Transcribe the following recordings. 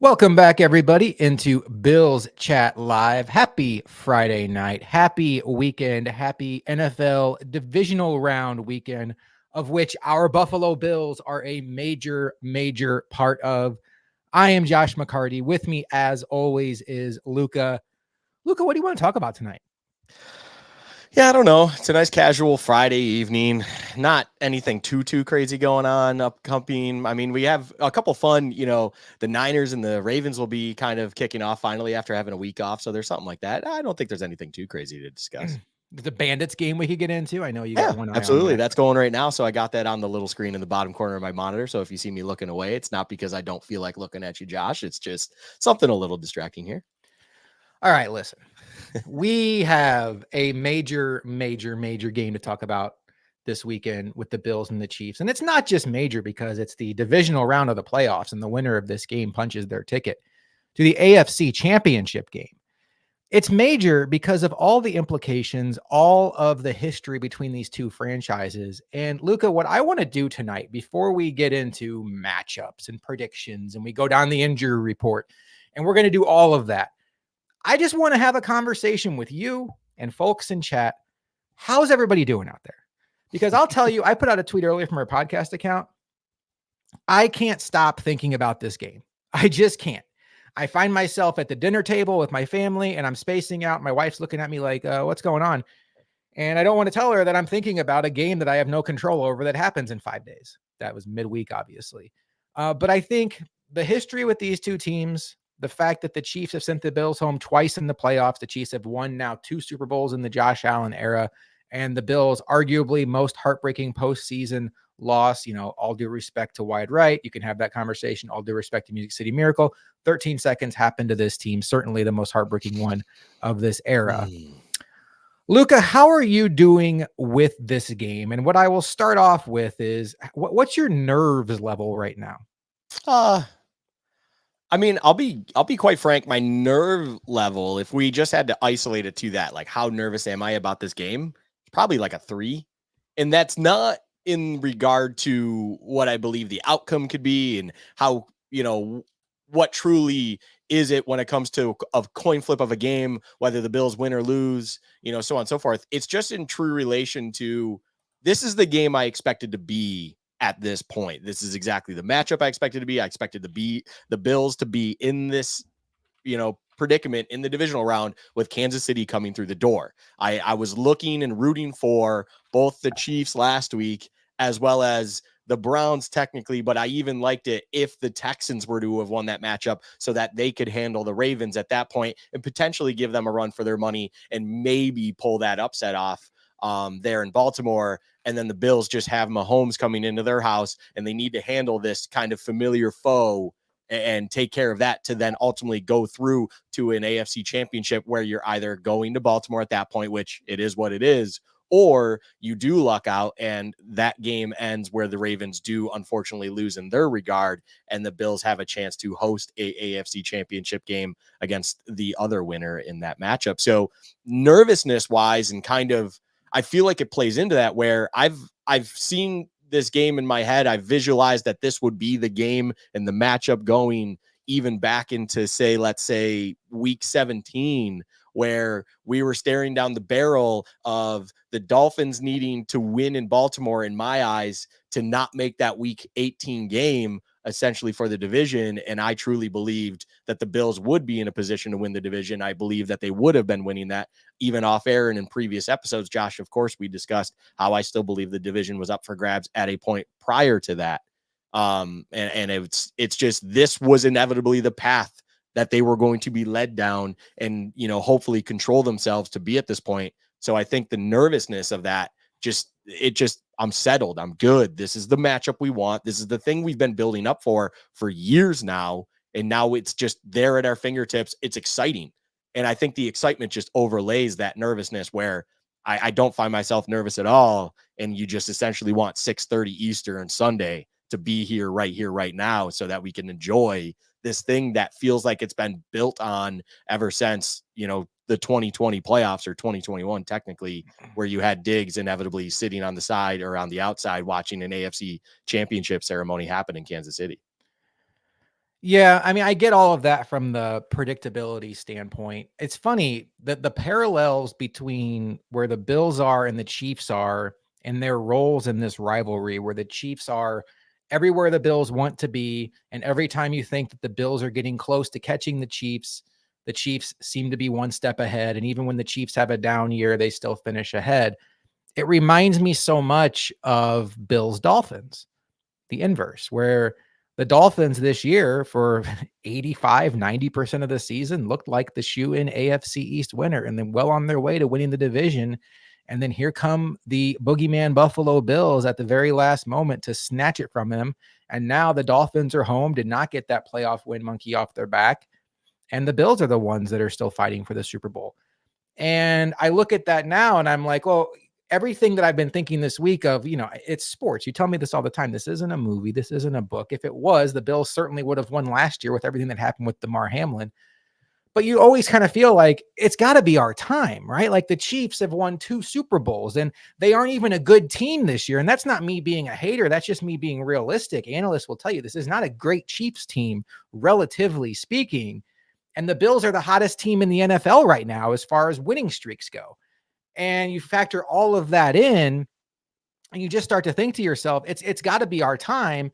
Welcome back, everybody, into Bills Chat Live. Happy Friday night. Happy weekend. Happy NFL divisional round weekend, of which our Buffalo Bills are a major part of. I am Josh McCarty. With me, as always, is Luca. Luca, what do you want to talk about tonight? Yeah, I don't know. It's a nice casual Friday evening. Not anything too crazy going on upcoming. I mean, we have a couple fun, the Niners and the Ravens will be kind of kicking off finally after having a week off. So there's something like that. I don't think there's anything too crazy to discuss. The Bandits game we could get into. I know you got Yeah, one eye on absolutely. that. That's going right now. So I got that on the little screen in the bottom corner of my monitor. So if you see me looking away, it's not because I don't feel like looking at you, Josh. It's just something a little distracting here. All right, listen. We have a major game to talk about this weekend with the Bills and the Chiefs. And it's not just major because it's the divisional round of the playoffs, and the winner of this game punches their ticket to the AFC Championship game. It's major because of all the implications, all of the history between these two franchises. And Luca, what I want to do tonight, before we get into matchups and predictions and we go down the injury report, and we're going to do all of that, I just want to have a conversation with you and folks in chat. How's everybody doing out there? Because I'll tell you, I put out a tweet earlier from our podcast account. I can't stop thinking about this game. I just can't. I find myself at the dinner table with my family and I'm spacing out. My wife's looking at me like, what's going on? And I don't want to tell her that I'm thinking about a game that I have no control over that happens in 5 days. That was midweek, obviously. But I think the history with these two teams, the fact that the Chiefs have sent the Bills home twice in the playoffs, the Chiefs have won now 2 Super Bowls in the Josh Allen era, and the Bills arguably most heartbreaking postseason loss, all due respect to Wide Right. You can have that conversation, all due respect to Music City Miracle. 13 seconds happened to this team, certainly the most heartbreaking one of this era. Luca, how are you doing with this game? And what I will start off with is what's your nerves level right now? I mean, I'll be quite frank. My nerve level, if we just had to isolate it to that, like how nervous am I about this game? Probably like a 3. And that's not in regard to what I believe the outcome could be and how, what truly is it when it comes to a coin flip of a game, whether the Bills win or lose, so on and so forth. It's just in true relation to this is the game I expected to be at this point. This is exactly the matchup I expected to be. I expected the Bills to be in this, predicament in the divisional round with Kansas City coming through the door. I was looking and rooting for both the Chiefs last week as well as the Browns technically, but I even liked it if the Texans were to have won that matchup so that they could handle the Ravens at that point and potentially give them a run for their money and maybe pull that upset off there in Baltimore. And then the Bills just have Mahomes coming into their house and they need to handle this kind of familiar foe and take care of that to then ultimately go through to an AFC championship where you're either going to Baltimore at that point, which it is what it is, or you do luck out and that game ends where the Ravens do unfortunately lose in their regard and the Bills have a chance to host a AFC championship game against the other winner in that matchup. So nervousness wise and kind of, I feel like it plays into that where I've seen this game in my head. I visualized that this would be the game and the matchup going even back into let's say week 17, where we were staring down the barrel of the Dolphins needing to win in Baltimore, in my eyes, to not make that week 18 game essentially for the division. And I truly believed that the Bills would be in a position to win the division. I believe that they would have been winning that even off air and in previous episodes. Josh, of course, we discussed how I still believe the division was up for grabs at a point prior to that. And it's just, this was inevitably the path that they were going to be led down and, hopefully control themselves to be at this point. So I think the nervousness of that I'm settled. I'm good. This is the matchup we want. This is the thing we've been building up for years now. And now it's just there at our fingertips. It's exciting. And I think the excitement just overlays that nervousness where I don't find myself nervous at all. And you just essentially want 6:30 Eastern Sunday to be here, right now, so that we can enjoy this thing that feels like it's been built on ever since, the 2020 playoffs or 2021, technically, where you had Diggs inevitably sitting on the side or on the outside watching an AFC championship ceremony happen in Kansas City. Yeah, I mean, I get all of that from the predictability standpoint. It's funny that the parallels between where the Bills are and the Chiefs are and their roles in this rivalry, where the Chiefs are everywhere the Bills want to be. And every time you think that the Bills are getting close to catching the Chiefs seem to be one step ahead. And even when the Chiefs have a down year, they still finish ahead. It reminds me so much of Bills Dolphins, the inverse, where the Dolphins this year for 85-90% of the season looked like the shoe-in AFC East winner and then well on their way to winning the division. And then here come the boogeyman Buffalo Bills at the very last moment to snatch it from them. And now the Dolphins are home, did not get that playoff win monkey off their back. And the Bills are the ones that are still fighting for the Super Bowl. And I look at that now and I'm like, well, everything that I've been thinking this week of, it's sports. You tell me this all the time. This isn't a movie. This isn't a book. If it was, the Bills certainly would have won last year with everything that happened with DeMar Hamlin. But you always kind of feel like it's got to be our time, right? Like the Chiefs have won 2 Super Bowls and they aren't even a good team this year. And that's not me being a hater. That's just me being realistic. Analysts will tell you this is not a great Chiefs team, relatively speaking. And the Bills are the hottest team in the NFL right now as far as winning streaks go. And you factor all of that in, and you just start to think to yourself, it's got to be our time.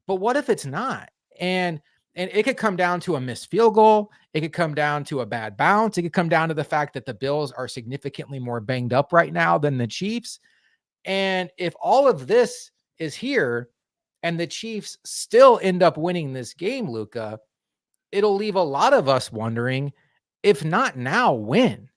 But what if it's not? And it could come down to a missed field goal. It could come down to a bad bounce. It could come down to the fact that the Bills are significantly more banged up right now than the Chiefs. And if all of this is here and the Chiefs still end up winning this game, Luca, it'll leave a lot of us wondering, if not now, when?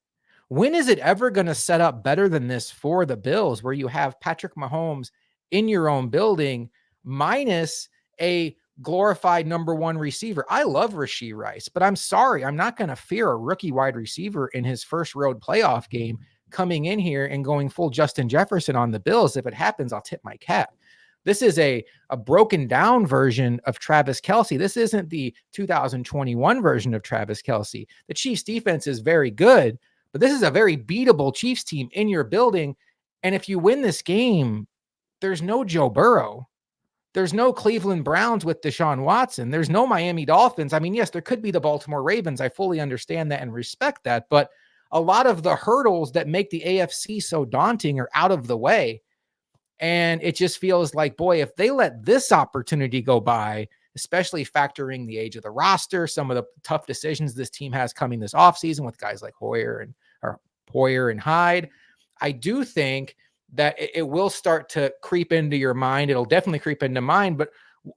When is it ever going to set up better than this for the Bills, where you have Patrick Mahomes in your own building minus a glorified number one receiver? I love Rashee Rice, but I'm sorry, I'm not going to fear a rookie wide receiver in his first road playoff game coming in here and going full Justin Jefferson on the Bills. If it happens, I'll tip my cap. This is a broken down version of Travis Kelce. This isn't the 2021 version of Travis Kelce. The Chiefs defense is very good, but this is a very beatable Chiefs team in your building. And if you win this game, there's no Joe Burrow. There's no Cleveland Browns with Deshaun Watson. There's no Miami Dolphins. I mean, yes, there could be the Baltimore Ravens. I fully understand that and respect that. But a lot of the hurdles that make the AFC so daunting are out of the way. And it just feels like, boy, if they let this opportunity go by, especially factoring the age of the roster, some of the tough decisions this team has coming this offseason with guys like Poyer and Hyde, I do think that it will start to creep into your mind. It'll definitely creep into mine, but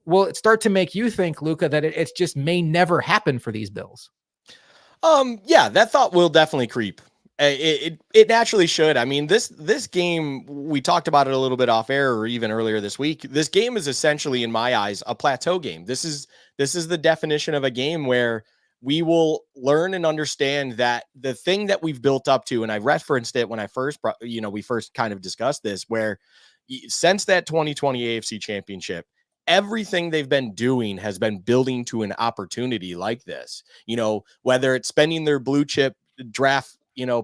will it start to make you think, Luca, that it just may never happen for these Bills? Yeah, that thought will definitely creep. It naturally should. I mean, this game, we talked about it a little bit off air or even earlier this week. This game is essentially, in my eyes, a plateau game. This is the definition of a game where we will learn and understand that the thing that we've built up to, and I referenced it when I first, we first kind of discussed this, where since that 2020 AFC Championship, everything they've been doing has been building to an opportunity like this. Whether it's spending their blue chip draft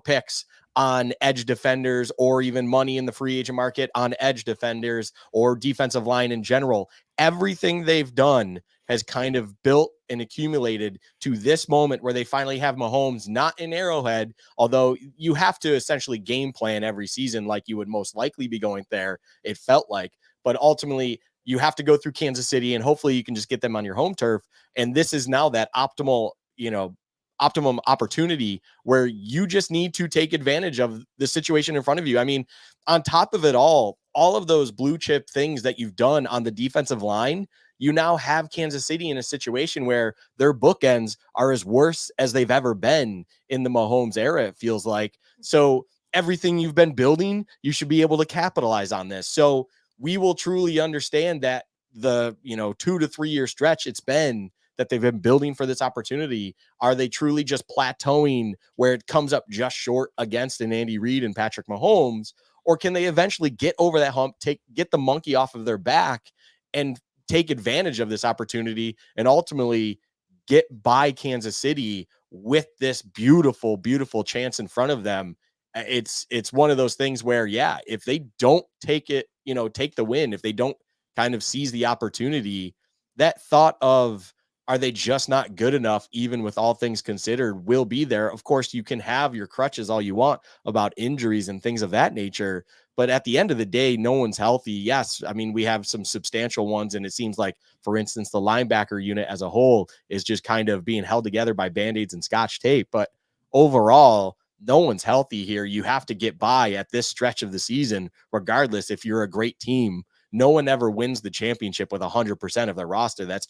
picks on edge defenders, or even money in the free agent market on edge defenders or defensive line in general. Everything they've done has kind of built and accumulated to this moment where they finally have Mahomes, not in Arrowhead, although you have to essentially game plan every season like you would most likely be going there, it felt like. But ultimately, you have to go through Kansas City, and hopefully you can just get them on your home turf. And this is now that optimum opportunity where you just need to take advantage of the situation in front of you. I mean, on top of it all of those blue chip things that you've done on the defensive line, you now have Kansas City in a situation where their bookends are as worse as they've ever been in the Mahomes era, it feels like. So everything you've been building, you should be able to capitalize on this. So we will truly understand that the 2 to 3 year stretch it's been that they've been building for this opportunity, are they truly just plateauing where it comes up just short against an Andy Reid and Patrick Mahomes? Or can they eventually get over that hump, get the monkey off of their back and take advantage of this opportunity and ultimately get by Kansas City with this beautiful, beautiful chance in front of them? It's one of those things where, yeah, if they don't take it, take the win, if they don't kind of seize the opportunity, that thought of Are they just not good enough, even with all things considered? Will be there. Of course, you can have your crutches all you want about injuries and things of that nature. But at the end of the day, no one's healthy. Yes, I mean, we have some substantial ones. And it seems like, for instance, the linebacker unit as a whole is just kind of being held together by band-aids and scotch tape. But overall, no one's healthy here. You have to get by at this stretch of the season, regardless if you're a great team. No one ever wins the championship with 100% of their roster. That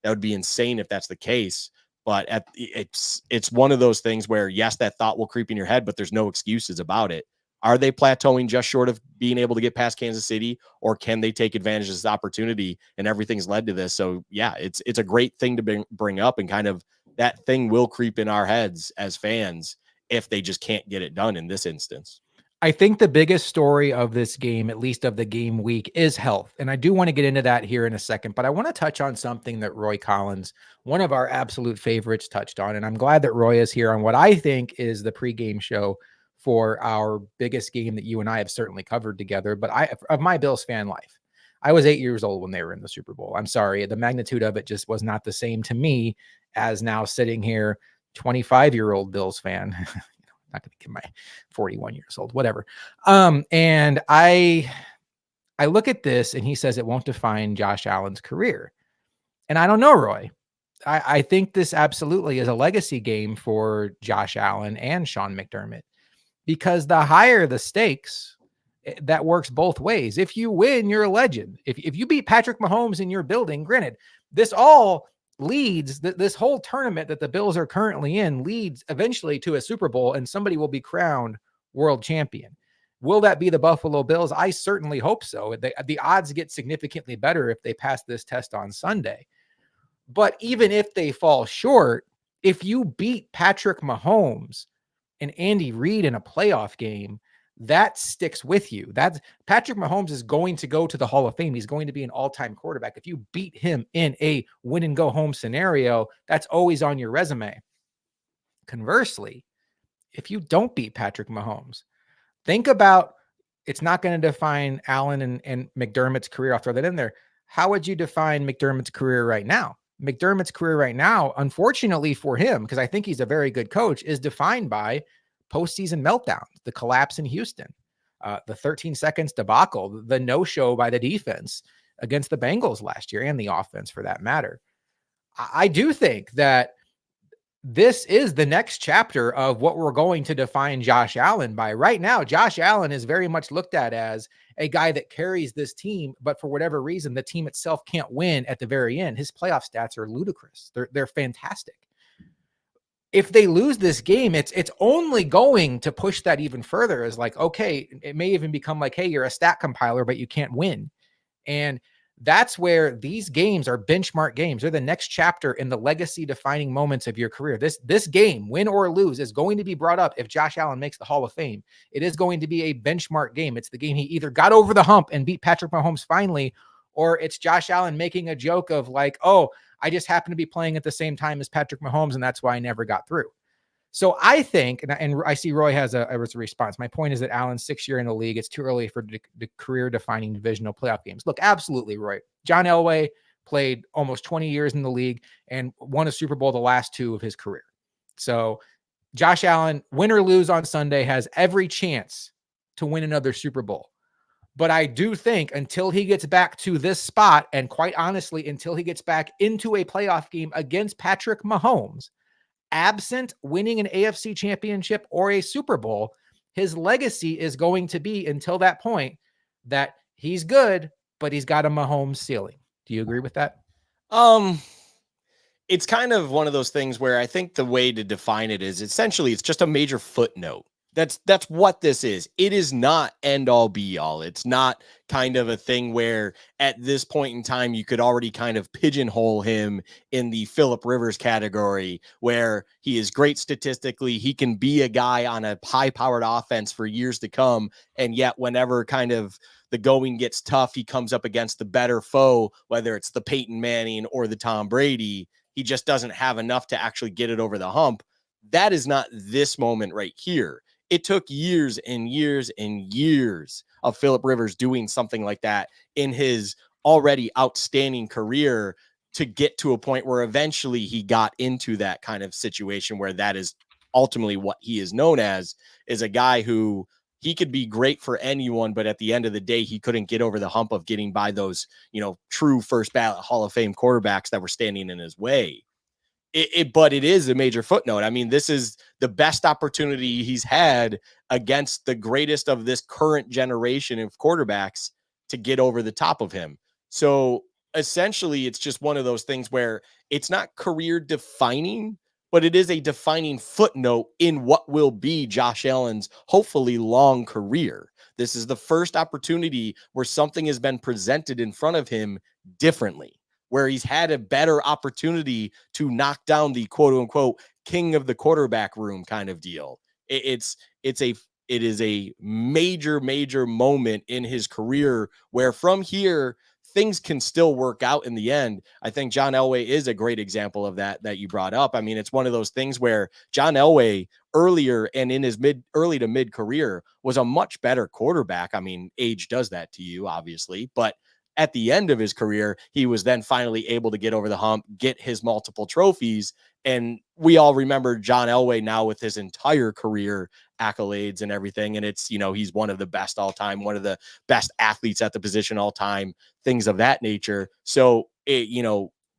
would be insane if that's the case. But it's one of those things where, yes, that thought will creep in your head, but there's no excuses about it. Are they plateauing just short of being able to get past Kansas City, or can they take advantage of this opportunity? And everything's led to this. So yeah, it's a great thing to bring up, and kind of that thing will creep in our heads as fans if they just can't get it done in this instance. I think the biggest story of this game, at least of the game week, is health. And I do want to get into that here in a second, but I want to touch on something that Roy Collins, one of our absolute favorites, touched on. And I'm glad that Roy is here on what I think is the pregame show for our biggest game that you and I have certainly covered together, but of my Bills fan life. I was 8 years old when they were in the Super Bowl. I'm sorry. The magnitude of it just was not the same to me as now sitting here, 25-year-old Bills fan. Not going to give my 41 years old, whatever. And I look at this and he says it won't define Josh Allen's career. And I don't know, Roy. I think this absolutely is a legacy game for Josh Allen and Sean McDermott, because the higher the stakes, that works both ways. If you win, you're a legend. If you beat Patrick Mahomes in your building, granted, this all leads, this whole tournament that the Bills are currently in leads eventually to a Super Bowl, and somebody will be crowned world champion. Will that be the Buffalo Bills? I certainly hope so. The odds get significantly better if they pass this test on Sunday. But even if they fall short, if you beat Patrick Mahomes and Andy Reid in a playoff game, that sticks with you. That's Patrick Mahomes is going to go to the Hall of Fame. He's going to be an all-time quarterback. If you beat him in a win and go home scenario, that's always on your resume. Conversely, if you don't beat Patrick Mahomes, think about, it's not going to define Allen and McDermott's career. I'll throw that in there. How would you define McDermott's career right now? McDermott's career right now, unfortunately for him, because I think he's a very good coach, is defined by postseason meltdowns, the collapse in Houston, the 13 seconds debacle, the no-show by the defense against the Bengals last year, and the offense for that matter. I do think that this is the next chapter of what we're going to define Josh Allen by. Right now, Josh Allen is very much looked at as a guy that carries this team, but for whatever reason, the team itself can't win at the very end. His playoff stats are ludicrous. They're fantastic. If they lose this game, it's only going to push that even further. As like, okay, it may even become like, hey, you're a stat compiler, but you can't win. And that's where these games are benchmark games. They're the next chapter in the legacy defining moments of your career. This game, win or lose, is going to be brought up if Josh Allen makes the Hall of Fame. It is going to be a benchmark game. It's the game he either got over the hump and beat Patrick Mahomes finally, or it's Josh Allen making a joke of like, oh, I just happen to be playing at the same time as Patrick Mahomes, and that's why I never got through. So I think, and I see Roy has a response. My point is that Allen's 6th year in the league. It's too early for the career-defining divisional playoff games. Look, absolutely, Roy. John Elway played almost 20 years in the league and won a Super Bowl the last 2 of his career. So Josh Allen, win or lose on Sunday, has every chance to win another Super Bowl. But I do think until he gets back to this spot, and quite honestly, until he gets back into a playoff game against Patrick Mahomes, absent winning an AFC championship or a Super Bowl, his legacy is going to be, until that point, that he's good, but he's got a Mahomes ceiling. Do you agree with that? It's kind of one of those things where I think the way to define it is essentially it's just a major footnote. That's what this is. It is not end all be all. It's not kind of a thing where at this point in time, you could already kind of pigeonhole him in the Phillip Rivers category, where he is great statistically. He can be a guy on a high powered offense for years to come. And yet whenever kind of the going gets tough, he comes up against the better foe, whether it's the Peyton Manning or the Tom Brady. He just doesn't have enough to actually get it over the hump. That is not this moment right here. It took years and years and years of Phillip Rivers doing something like that in his already outstanding career to get to a point where eventually he got into that kind of situation where that is ultimately what he is known as, is a guy who he could be great for anyone, but at the end of the day, he couldn't get over the hump of getting by those, true first ballot Hall of Fame quarterbacks that were standing in his way. But it is a major footnote. I mean, this is the best opportunity he's had against the greatest of this current generation of quarterbacks to get over the top of him. So essentially, it's just one of those things where it's not career defining, but it is a defining footnote in what will be Josh Allen's hopefully long career. This is the first opportunity where something has been presented in front of him differently, where he's had a better opportunity to knock down the quote unquote king of the quarterback room kind of deal. It is a major moment in his career where from here, things can still work out in the end. I think John Elway is a great example of that you brought up. I mean, it's one of those things where John Elway earlier and in his early to mid career was a much better quarterback. I mean, age does that to you, obviously, but at the end of his career, he was then finally able to get over the hump, get his multiple trophies. And we all remember John Elway now with his entire career accolades and everything. And it's, he's one of the best all time, one of the best athletes at the position all time, things of that nature. So,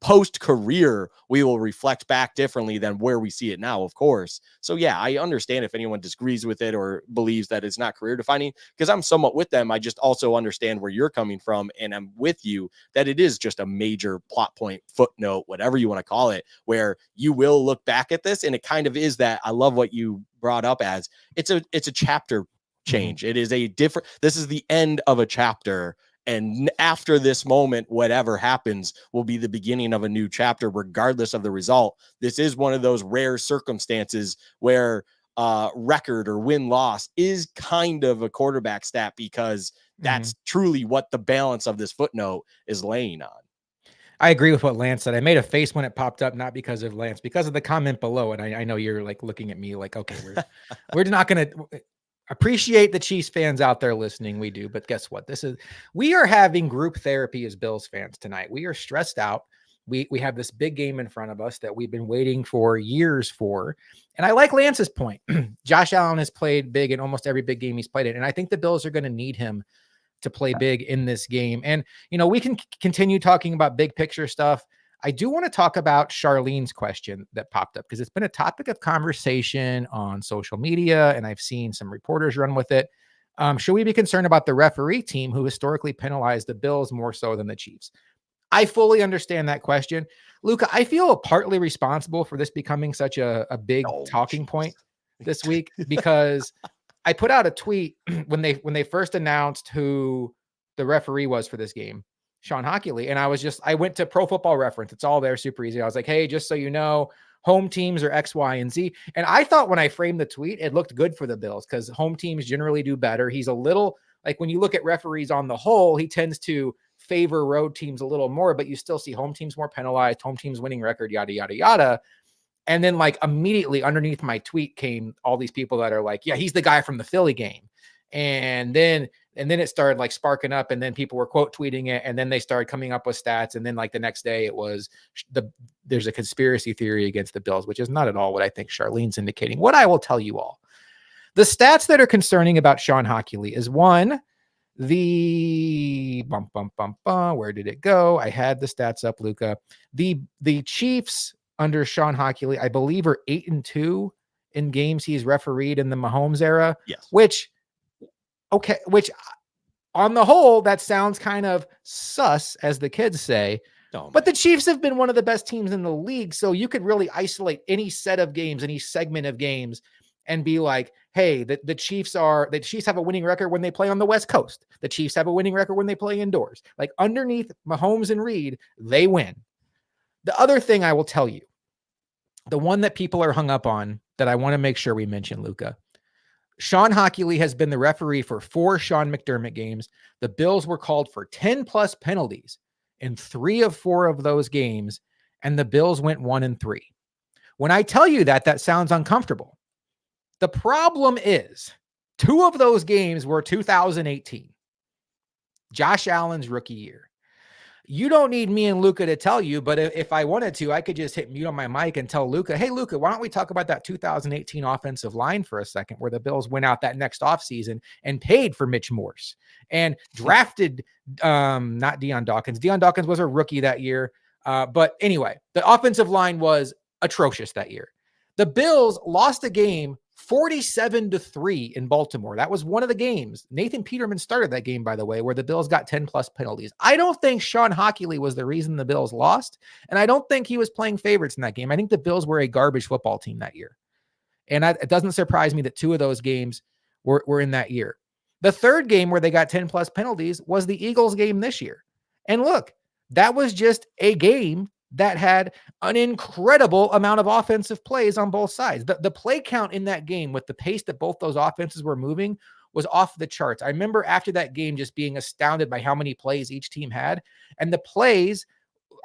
post career, we will reflect back differently than where we see it now, of course. So yeah, I understand if anyone disagrees with it or believes that it's not career defining, because I'm somewhat with them. I just also understand where you're coming from, and I'm with you that it is just a major plot point, footnote, whatever you want to call it, where you will look back at this, and it kind of is that. I love what you brought up as it's a chapter change. Mm-hmm. It is this is the end of a chapter. And after this moment, whatever happens will be the beginning of a new chapter, regardless of the result. This is one of those rare circumstances where record or win-loss is kind of a quarterback stat, because that's truly what the balance of this footnote is laying on. I agree with what Lance said. I made a face when it popped up, not because of Lance, because of the comment below. And I know you're like looking at me like, okay, we're not going to appreciate the Chiefs fans out there listening. We do. But guess what? We are having group therapy as Bills fans tonight. We are stressed out. We have this big game in front of us that we've been waiting for years for. And I like Lance's point. Josh Allen has played big in almost every big game he's played in. And I think the Bills are going to need him to play big in this game. And, we can continue talking about big picture stuff. I do want to talk about Charlene's question that popped up, because it's been a topic of conversation on social media, and I've seen some reporters run with it. Should we be concerned about the referee team who historically penalized the Bills more so than the Chiefs? I fully understand that question. Luca, I feel partly responsible for this becoming such a big talking point this week, because I put out a tweet when they first announced who the referee was for this game, Sean Hockley. And I went to Pro Football Reference. It's all there, super easy. I was like, hey, just so you know, home teams are X, Y, and Z. And I thought when I framed the tweet, it looked good for the Bills, because home teams generally do better. He's a little, like, when you look at referees on the whole, he tends to favor road teams a little more, but you still see home teams more penalized, home teams winning record, yada, yada, yada. And then like immediately underneath my tweet came all these people that are like, yeah, he's the guy from the Philly game. And then it started like sparking up, and then people were quote tweeting it, and then they started coming up with stats. And then like the next day it was there's a conspiracy theory against the Bills, which is not at all what I think Charlene's indicating. What I will tell you all, the stats that are concerning about Sean Hockley is one, the where did it go? I had the stats up, Luca. The Chiefs under Sean Hockley, I believe, are 8-2 in games he's refereed in the Mahomes era. Yes. Which on the whole, that sounds kind of sus, as the kids say. But the Chiefs have been one of the best teams in the league. So you could really isolate any set of games, any segment of games, and be like, hey, the Chiefs have a winning record when they play on the West Coast. The Chiefs have a winning record when they play indoors. Like underneath Mahomes and Reed, they win. The other thing I will tell you, the one that people are hung up on that I want to make sure we mention, Luca, Sean Hockley has been the referee for 4 Sean McDermott games. The Bills were called for 10 plus penalties in 3 of 4 of those games, and the Bills went 1-3. When I tell you that sounds uncomfortable. The problem is 2 of those games were 2018, Josh Allen's rookie year. You don't need me and Luca to tell you, but if I wanted to, I could just hit mute on my mic and tell Luca, hey, Luca, why don't we talk about that 2018 offensive line for a second, where the Bills went out that next offseason and paid for Mitch Morse and drafted not Deion Dawkins. Deion Dawkins was a rookie that year. But anyway, the offensive line was atrocious that year. The Bills lost a game 47-3 in Baltimore. That was one of the games. Nathan Peterman started that game, by the way, where the Bills got 10 plus penalties. I don't think Sean Hockley was the reason the Bills lost. And I don't think he was playing favorites in that game. I think the Bills were a garbage football team that year. And it doesn't surprise me that two of those games were in that year. The third game where they got 10 plus penalties was the Eagles game this year. And look, that was just a game that had an incredible amount of offensive plays on both sides. The play count in that game, with the pace that both those offenses were moving, was off the charts. I remember after that game just being astounded by how many plays each team had. And the plays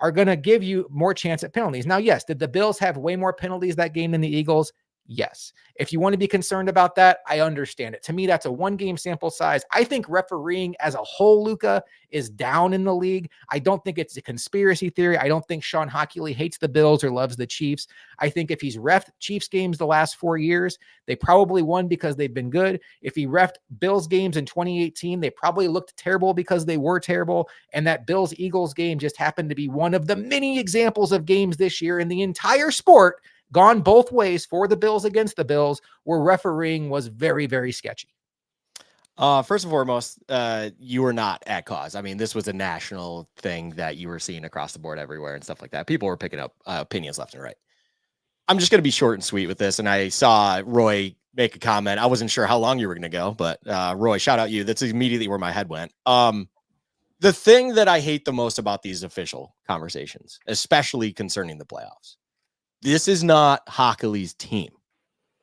are going to give you more chance at penalties. Now, yes, did the Bills have way more penalties that game than the Eagles? Yes. If you want to be concerned about that, I understand it. To me, that's a one-game sample size. I think refereeing as a whole, Luca, is down in the league. I don't think it's a conspiracy theory. I don't think Sean Hockley hates the Bills or loves the Chiefs. I think if he's reffed Chiefs games the last 4 years, they probably won because they've been good. If he reffed Bills games in 2018, they probably looked terrible because they were terrible. And that Bills-Eagles game just happened to be one of the many examples of games this year in the entire sport gone both ways for the Bills against the Bills, where refereeing was very, very sketchy. First and foremost, you were not at cause. I mean, this was a national thing that you were seeing across the board everywhere and stuff like that. People were picking up opinions left and right. I'm just going to be short and sweet with this. And I saw Roy make a comment. I wasn't sure how long you were going to go, but Roy, shout out you. That's immediately where my head went. The thing that I hate the most about these official conversations, especially concerning the playoffs, this is not Hockley's team.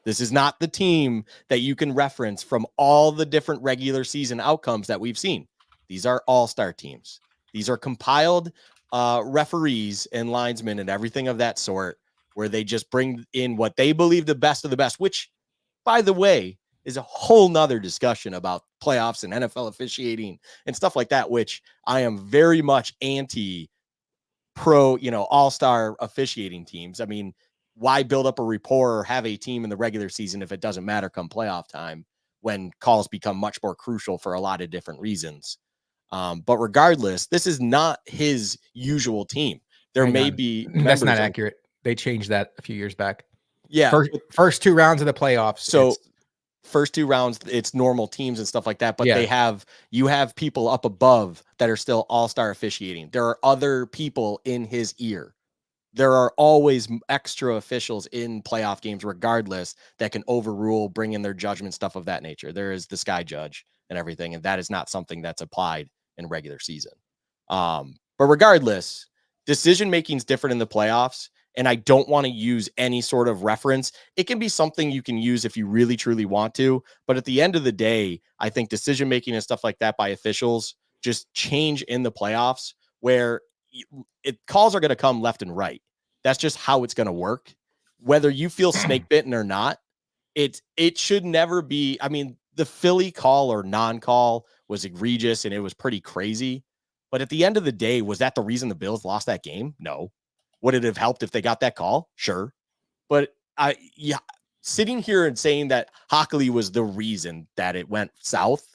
This is not the team that you can reference from all the different regular season outcomes that we've seen. These are all-star teams. These are compiled referees and linesmen and everything of that sort, where they just bring in what they believe the best of the best, which, by the way, is a whole nother discussion about playoffs and NFL officiating and stuff like that, which I am very much anti pro, all-star officiating teams. I mean, why build up a rapport or have a team in the regular season if it doesn't matter come playoff time, when calls become much more crucial for a lot of different reasons? But regardless, this is not his usual team. There may be that's not accurate. They changed that a few years back. Yeah. First 2 rounds of the playoffs. So first 2 rounds, it's normal teams and stuff like that. But you have people up above that are still all-star officiating. There are other people in his ear. There are always extra officials in playoff games, regardless, that can overrule, bring in their judgment, stuff of that nature. There is the sky judge and everything. And that is not something that's applied in regular season. But regardless, decision-making is different in the playoffs. And I don't want to use any sort of reference. It can be something you can use if you really, truly want to. But at the end of the day, I think decision-making and stuff like that by officials just change in the playoffs, where calls are going to come left and right. That's just how it's going to work. Whether you feel snake bitten or not, it should never be. I mean, the Philly call or non-call was egregious and it was pretty crazy. But at the end of the day, was that the reason the Bills lost that game? No. Would it have helped if they got that call? Sure. But sitting here and saying that Hockley was the reason that it went south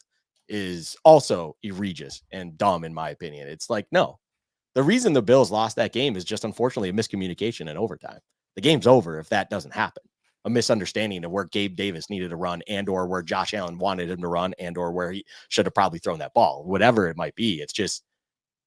is also egregious and dumb, in my opinion. It's like, no, the reason the Bills lost that game is just, unfortunately, a miscommunication in overtime. The game's over if that doesn't happen. A misunderstanding of where Gabe Davis needed to run, and or where Josh Allen wanted him to run, and or where he should have probably thrown that ball, whatever it might be. It's just,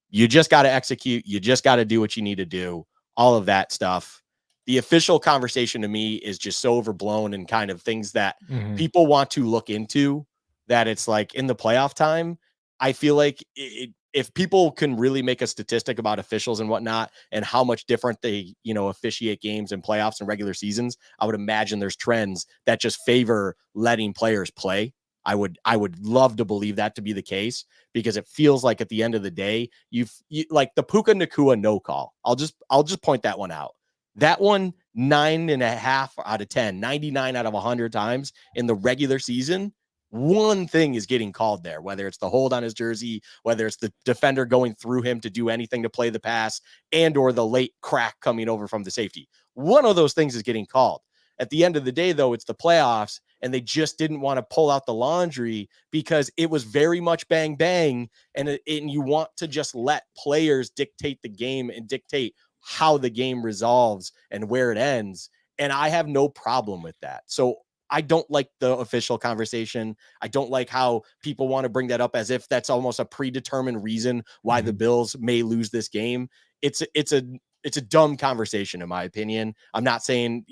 you just got to execute. You just got to do what you need to do. All of that stuff. The official conversation to me is just so overblown and kind of things that people want to look into, that it's like in the playoff time, I feel like if people can really make a statistic about officials and whatnot and how much different they, officiate games and playoffs and regular seasons, I would imagine there's trends that just favor letting players play. I would love to believe that to be the case, because it feels like at the end of the day, you like the Puka Nacua no call. I'll just point that one out. That one, 9.5 out of 10, 99 out of 100 times in the regular season one thing is getting called there, whether it's the hold on his jersey, whether it's the defender going through him to do anything to play the pass, and or the late crack coming over from the safety. One of those things is getting called. At the end of the day, though, it's the playoffs, and they just didn't want to pull out the laundry because it was very much bang, bang, and you want to just let players dictate the game and dictate how the game resolves and where it ends. And I have no problem with that. So I don't like the official conversation. I don't like how people want to bring that up as if that's almost a predetermined reason why the Bills may lose this game. It's a dumb conversation, in my opinion. I'm not saying,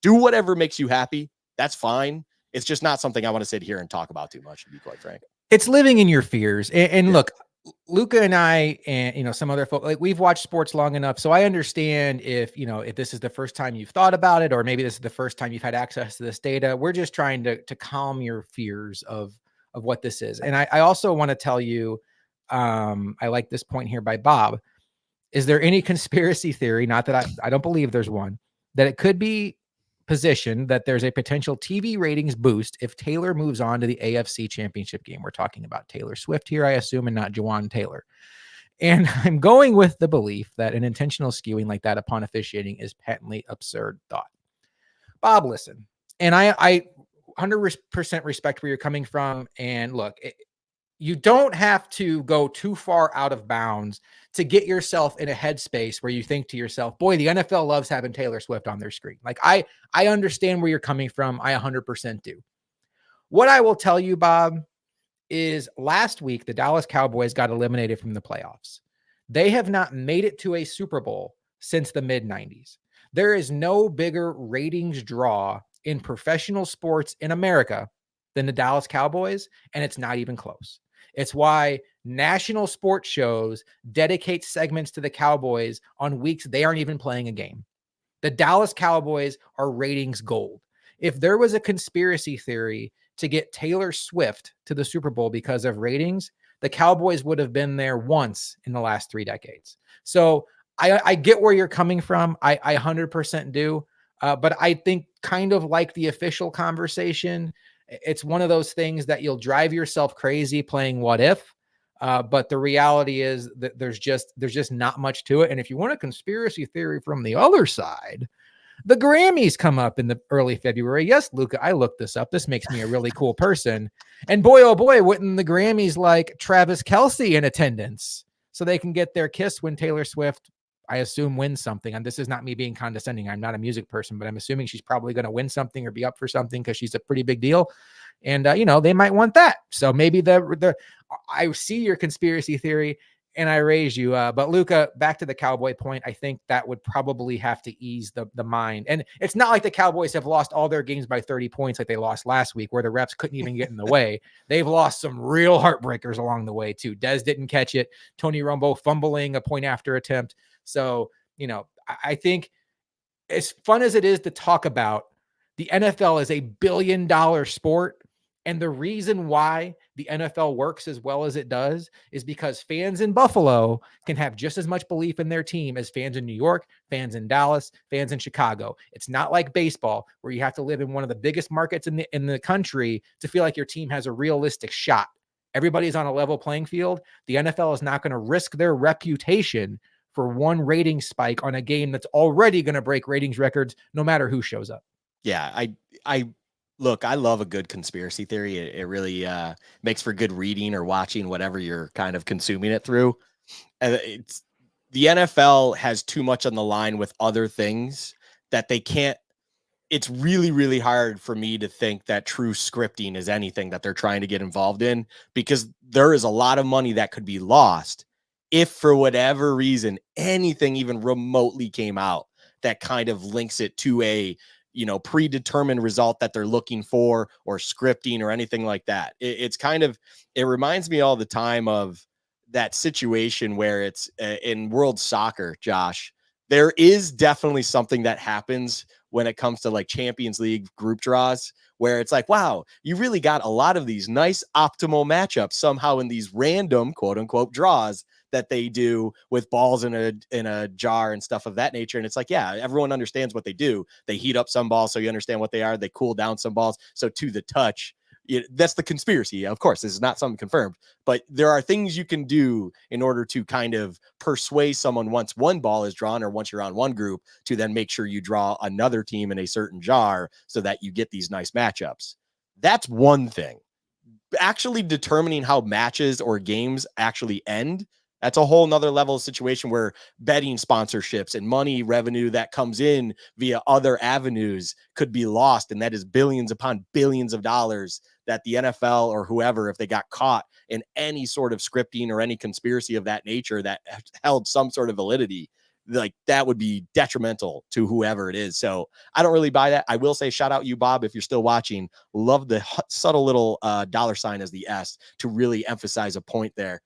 do whatever makes you happy. That's fine. It's just not something I want to sit here and talk about too much, to be quite frank. It's living in your fears. And look, Luca and I, and some other folks, like, we've watched sports long enough, so I understand if this is the first time you've thought about it, or maybe this is the first time you've had access to this data. We're just trying to calm your fears of what this is. And I also want to tell you, I like this point here by Bob. Is there any conspiracy theory? Not that I don't believe there's one, that it could be positioned that there's a potential TV ratings boost if Taylor moves on to the AFC Championship game. We're talking about Taylor Swift here, I assume, and not Jawan Taylor. And I'm going with the belief that an intentional skewing like that upon officiating is patently absurd thought. Bob, listen, and I 100% respect where you're coming from. And look, you don't have to go too far out of bounds to get yourself in a headspace where you think to yourself, boy, the NFL loves having Taylor Swift on their screen. Like, I understand where you're coming from. I 100% do. What I will tell you, Bob, is last week, the Dallas Cowboys got eliminated from the playoffs. They have not made it to a Super Bowl since the mid-90s. There is no bigger ratings draw in professional sports in America than the Dallas Cowboys, and it's not even close. It's why national sports shows dedicate segments to the Cowboys on weeks they aren't even playing a game. The Dallas Cowboys are ratings gold. If there was a conspiracy theory to get Taylor Swift to the Super Bowl because of ratings, the Cowboys would have been there once in the last 3 decades. So I get where you're coming from. I 100% do. But I think, kind of like the official conversation, it's one of those things that you'll drive yourself crazy playing what if. But the reality is that there's just not much to it. And if you want a conspiracy theory from the other side, the Grammys come up in the early February. Yes, Luca, I looked this up. This makes me a really cool person. And boy, oh boy, wouldn't the Grammys like Travis Kelce in attendance so they can get their kiss when Taylor Swift, I assume, wins something. And this is not me being condescending. I'm not a music person, but I'm assuming she's probably going to win something or be up for something because she's a pretty big deal. And, they might want that. So maybe I see your conspiracy theory and I raise you. But Luca, back to the Cowboy point, I think that would probably have to ease the mind. And it's not like the Cowboys have lost all their games by 30 points like they lost last week, where the refs couldn't even get in the way. They've lost some real heartbreakers along the way too. Dez didn't catch it. Tony Romo fumbling a point after attempt. So, I think, as fun as it is to talk about, the NFL is $1 billion sport. And the reason why the NFL works as well as it does is because fans in Buffalo can have just as much belief in their team as fans in New York, fans in Dallas, fans in Chicago. It's not like baseball, where you have to live in one of the biggest markets in the country to feel like your team has a realistic shot. Everybody's on a level playing field. The NFL is not going to risk their reputation for one rating spike on a game that's already going to break ratings records, no matter who shows up. Yeah, I look, I love a good conspiracy theory. It really makes for good reading or watching, whatever you're kind of consuming it through. It's the NFL has too much on the line with other things that they can't. It's really, really hard for me to think that true scripting is anything that they're trying to get involved in, because there is a lot of money that could be lost if, for whatever reason, anything even remotely came out that kind of links it to a predetermined result that they're looking for, or scripting or anything like that. It reminds me all the time of that situation where it's in world soccer, Josh. There is definitely something that happens when it comes to like Champions League group draws, where it's like, wow, you really got a lot of these nice optimal matchups somehow in these random quote unquote draws that they do with balls in a jar and stuff of that nature. And it's like, yeah, everyone understands what they do. They heat up some balls, so you understand what they are. They cool down some balls, so to the touch, That's the conspiracy. Of course, this is not something confirmed, but there are things you can do in order to kind of persuade someone once one ball is drawn or once you're on one group to then make sure you draw another team in a certain jar so that you get these nice matchups. That's one thing. Actually determining how matches or games actually end, that's a whole nother level of situation where betting sponsorships and money revenue that comes in via other avenues could be lost. And that is billions upon billions of dollars that the NFL or whoever, if they got caught in any sort of scripting or any conspiracy of that nature that held some sort of validity, like that would be detrimental to whoever it is. So I don't really buy that. I will say shout out you, Bob, if you're still watching. Love the subtle little dollar sign as the S to really emphasize a point there.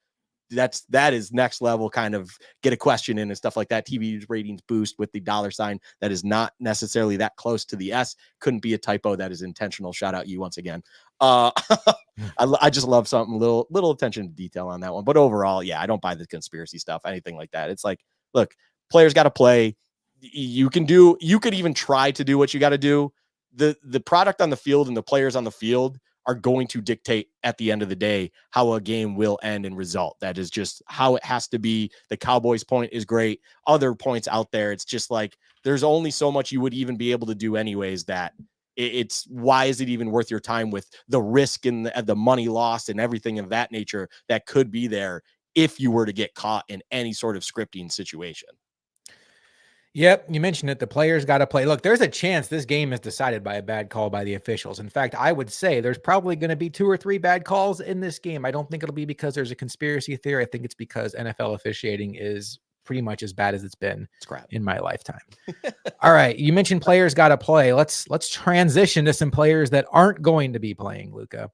That is next level, kind of get a question in and stuff like that. TV ratings boost with the dollar sign. That is not necessarily that close to the S. Couldn't be a typo. That is intentional. Shout out you once again. I just love something little attention to detail on that one. But overall, yeah, I don't buy the conspiracy stuff, anything like that. It's like, look, players got to play. You could even try to do what you got to do. The product on the field and the players on the field are going to dictate at the end of the day how a game will end and result. That is just how it has to be. The Cowboys point is great. Other points out there, it's just like there's only so much you would even be able to do anyways, that it's why is it even worth your time with the risk and the money lost and everything of that nature that could be there if you were to get caught in any sort of scripting situation. Yep, you mentioned it. The players got to play. Look, there's a chance this game is decided by a bad call by the officials. In fact, I would say there's probably going to be 2 or 3 bad calls in this game. I don't think it'll be because there's a conspiracy theory. I think it's because NFL officiating is pretty much as bad as it's been in my lifetime. All right, you mentioned players got to play. Let's transition to some players that aren't going to be playing, Luca.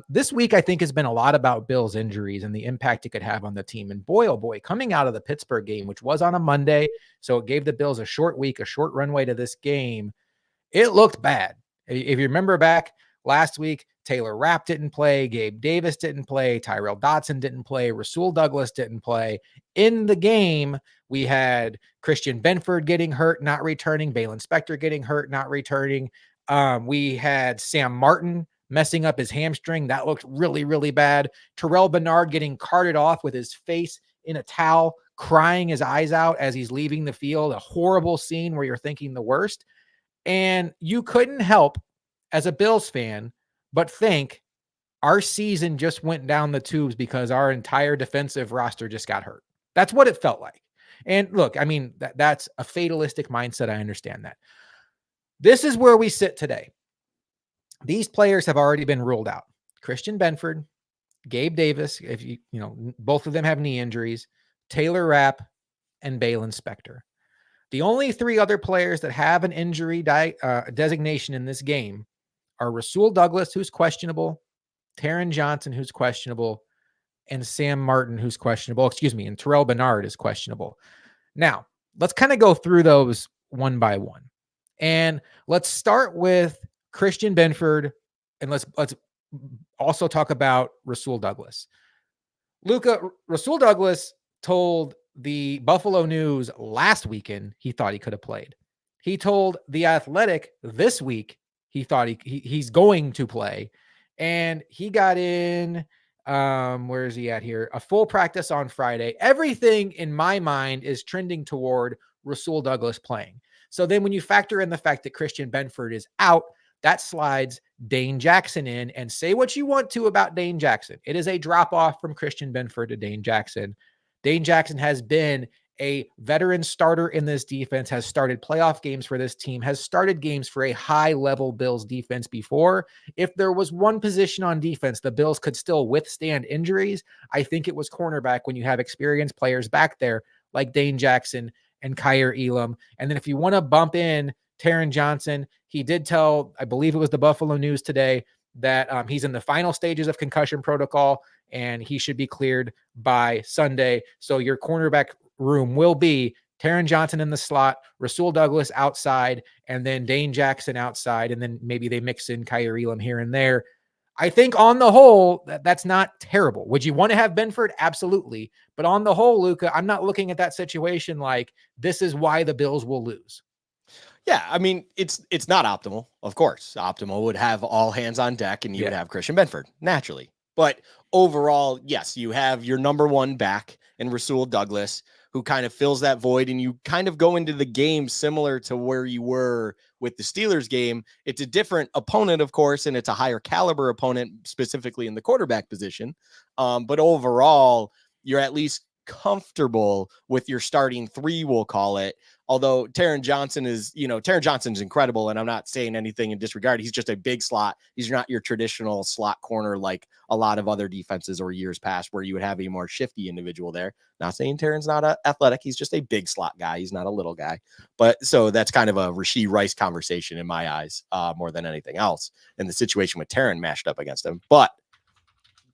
This week, I think, has been a lot about Bill's injuries and the impact it could have on the team. And boy, oh boy, coming out of the Pittsburgh game, which was on a Monday, so it gave the Bills a short week, a short runway to this game, it looked bad. If you remember back last week, Taylor Rapp didn't play, Gabe Davis didn't play, Tyrell Dodson didn't play, Rasul Douglas didn't play. In the game, we had Christian Benford getting hurt, not returning, Balin Spector getting hurt, not returning. We had Sam Martin messing up his hamstring. That looked really, really bad. Terrell Bernard getting carted off with his face in a towel, crying his eyes out as he's leaving the field. A horrible scene where you're thinking the worst. And you couldn't help, as a Bills fan, but think our season just went down the tubes because our entire defensive roster just got hurt. That's what it felt like. And look, I mean, that's a fatalistic mindset. I understand that. This is where we sit today. These players have already been ruled out. Christian Benford, Gabe Davis, if you know, both of them have knee injuries, Taylor Rapp, and Balin Spector. The only 3 other players that have an injury designation in this game are Rasul Douglas, who's questionable, Taron Johnson, who's questionable, and Sam Martin, who's questionable. And Terrell Bernard is questionable. Now, let's kind of go through those one by one. And let's start with Christian Benford, and let's also talk about Rasul Douglas. Luca, Rasul Douglas told the Buffalo News last weekend he thought he could have played. He told The Athletic this week he thought he's going to play. And he got in, where is he at here? A full practice on Friday. Everything in my mind is trending toward Rasul Douglas playing. So then when you factor in the fact that Christian Benford is out, that slides Dane Jackson in. And say what you want to about Dane Jackson. It is a drop off from Christian Benford to Dane Jackson. Dane Jackson has been a veteran starter in this defense, has started playoff games for this team, has started games for a high-level Bills defense before. If there was one position on defense the Bills could still withstand injuries, I think it was cornerback when you have experienced players back there like Dane Jackson and Kyer Elam. And then if you want to bump in Taron Johnson, he did tell, I believe it was the Buffalo News today, that he's in the final stages of concussion protocol and he should be cleared by Sunday. So your cornerback room will be Taron Johnson in the slot, Rasul Douglas outside, and then Dane Jackson outside. And then maybe they mix in Kyer Elam here and there. I think on the whole, that's not terrible. Would you want to have Benford? Absolutely. But on the whole, Luca, I'm not looking at that situation like this is why the Bills will lose. Yeah, I mean, it's not optimal, of course. Optimal would have all hands on deck and you would have Christian Benford, naturally. But overall, yes, you have your number one back in Rasul Douglas, who kind of fills that void, and you kind of go into the game similar to where you were with the Steelers game. It's a different opponent, of course, and it's a higher caliber opponent, specifically in the quarterback position. But overall, you're at least comfortable with your starting three, we'll call it. Although Taron Johnson's incredible, and I'm not saying anything in disregard. He's just a big slot. He's not your traditional slot corner like a lot of other defenses or years past where you would have a more shifty individual there. Not saying Taron's not athletic. He's just a big slot guy. He's not a little guy. But so that's kind of a Rashee Rice conversation in my eyes, more than anything else, in the situation with Taron mashed up against him. But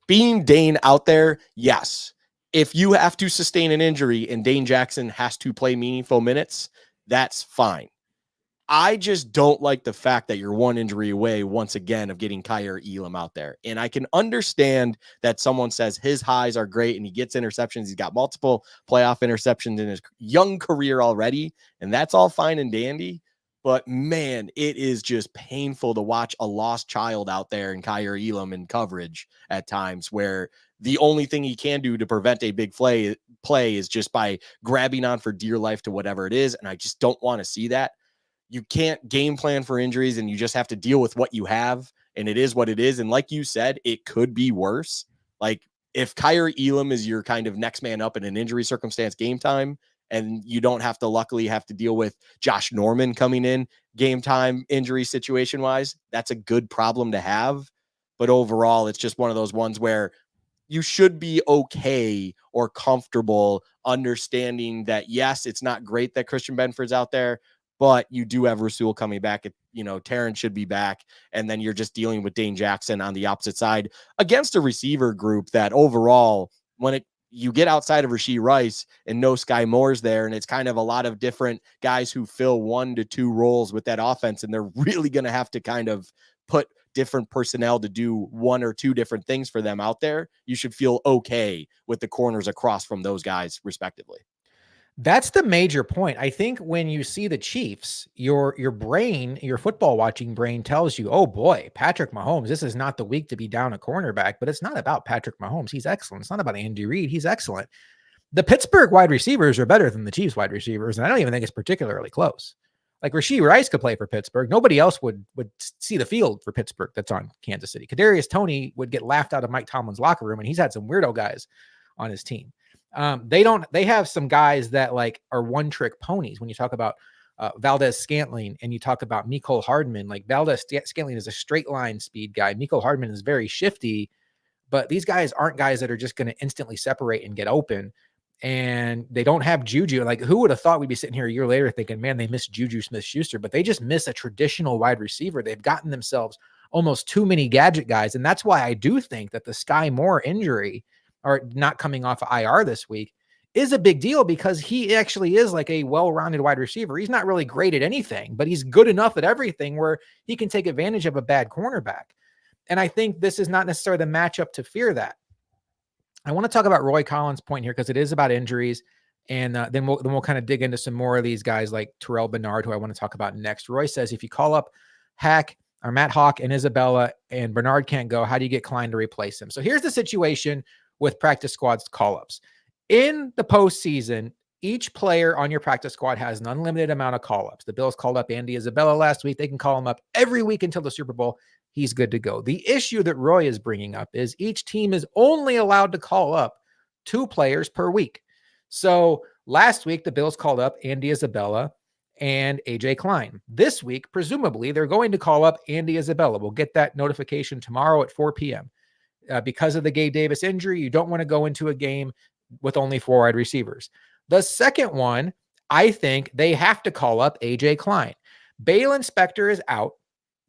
being Dane out there, yes. If you have to sustain an injury and Dane Jackson has to play meaningful minutes, that's fine. I just don't like the fact that you're one injury away once again of getting Kaiir Elam out there. And I can understand that someone says his highs are great and he gets interceptions. He's got multiple playoff interceptions in his young career already. And that's all fine and dandy. But man, it is just painful to watch a lost child out there in Kaiir Elam in coverage at times where the only thing he can do to prevent a big play is just by grabbing on for dear life to whatever it is. And I just don't want to see that. You can't game plan for injuries and you just have to deal with what you have. And it is what it is. And like you said, it could be worse. Like if Kaiir Elam is your kind of next man up in an injury circumstance game time, and you don't have to luckily have to deal with Josh Norman coming in game time injury situation wise, that's a good problem to have. But overall, it's just one of those ones where you should be okay or comfortable understanding that, yes, it's not great that Christian Benford's out there, but you do have Rasul coming back. Taron should be back. And then you're just dealing with Dane Jackson on the opposite side against a receiver group that overall, when you get outside of Rashee Rice and no Sky Moore's there, and it's kind of a lot of different guys who fill 1 to 2 roles with that offense, and they're really going to have to kind of put different personnel to do 1 or 2 different things for them out there. You should feel okay with the corners across from those guys respectively. That's the major point. I think when you see the Chiefs, your brain, your football watching brain tells you, oh boy, Patrick Mahomes, this is not the week to be down a cornerback, but it's not about Patrick Mahomes. He's excellent. It's not about Andy Reid. He's excellent. The Pittsburgh wide receivers are better than the Chiefs wide receivers. And I don't even think it's particularly close. Like Rashee Rice could play for Pittsburgh. Nobody else would see the field for Pittsburgh that's on Kansas City. Kadarius Toney would get laughed out of Mike Tomlin's locker room, and he's had some weirdo guys on his team. They have some guys that like are one trick ponies. When you talk about Valdez Scantling and you talk about Mecole Hardman, like Valdez Scantling is a straight line speed guy. Mecole Hardman is very shifty, but these guys aren't guys that are just going to instantly separate and get open. And they don't have Juju. Like, who would have thought we'd be sitting here a year later thinking, man, they miss Juju Smith-Schuster, but they just miss a traditional wide receiver. They've gotten themselves almost too many gadget guys. And that's why I do think that the Sky Moore injury, or not coming off of IR this week, is a big deal because he actually is like a well-rounded wide receiver. He's not really great at anything, but he's good enough at everything where he can take advantage of a bad cornerback. And I think this is not necessarily the matchup to fear that. I want to talk about Roy Collins' point here because it is about injuries. And then we'll kind of dig into some more of these guys like Terrell Bernard, who I want to talk about next. Roy says, if you call up Matt Hawk and Isabella and Bernard can't go, how do you get Klein to replace him? So here's the situation with practice squads call-ups. In the postseason, each player on your practice squad has an unlimited amount of call-ups. The Bills called up Andy Isabella last week. They can call him up every week until the Super Bowl. He's good to go. The issue that Roy is bringing up is each team is only allowed to call up 2 players per week. So last week, the Bills called up Andy Isabella and AJ Klein. This week, presumably, they're going to call up Andy Isabella. We'll get that notification tomorrow at 4 p.m. Because of the Gabe Davis injury, you don't want to go into a game with only 4 wide receivers. The second one, I think they have to call up AJ Klein. Balin Spector is out.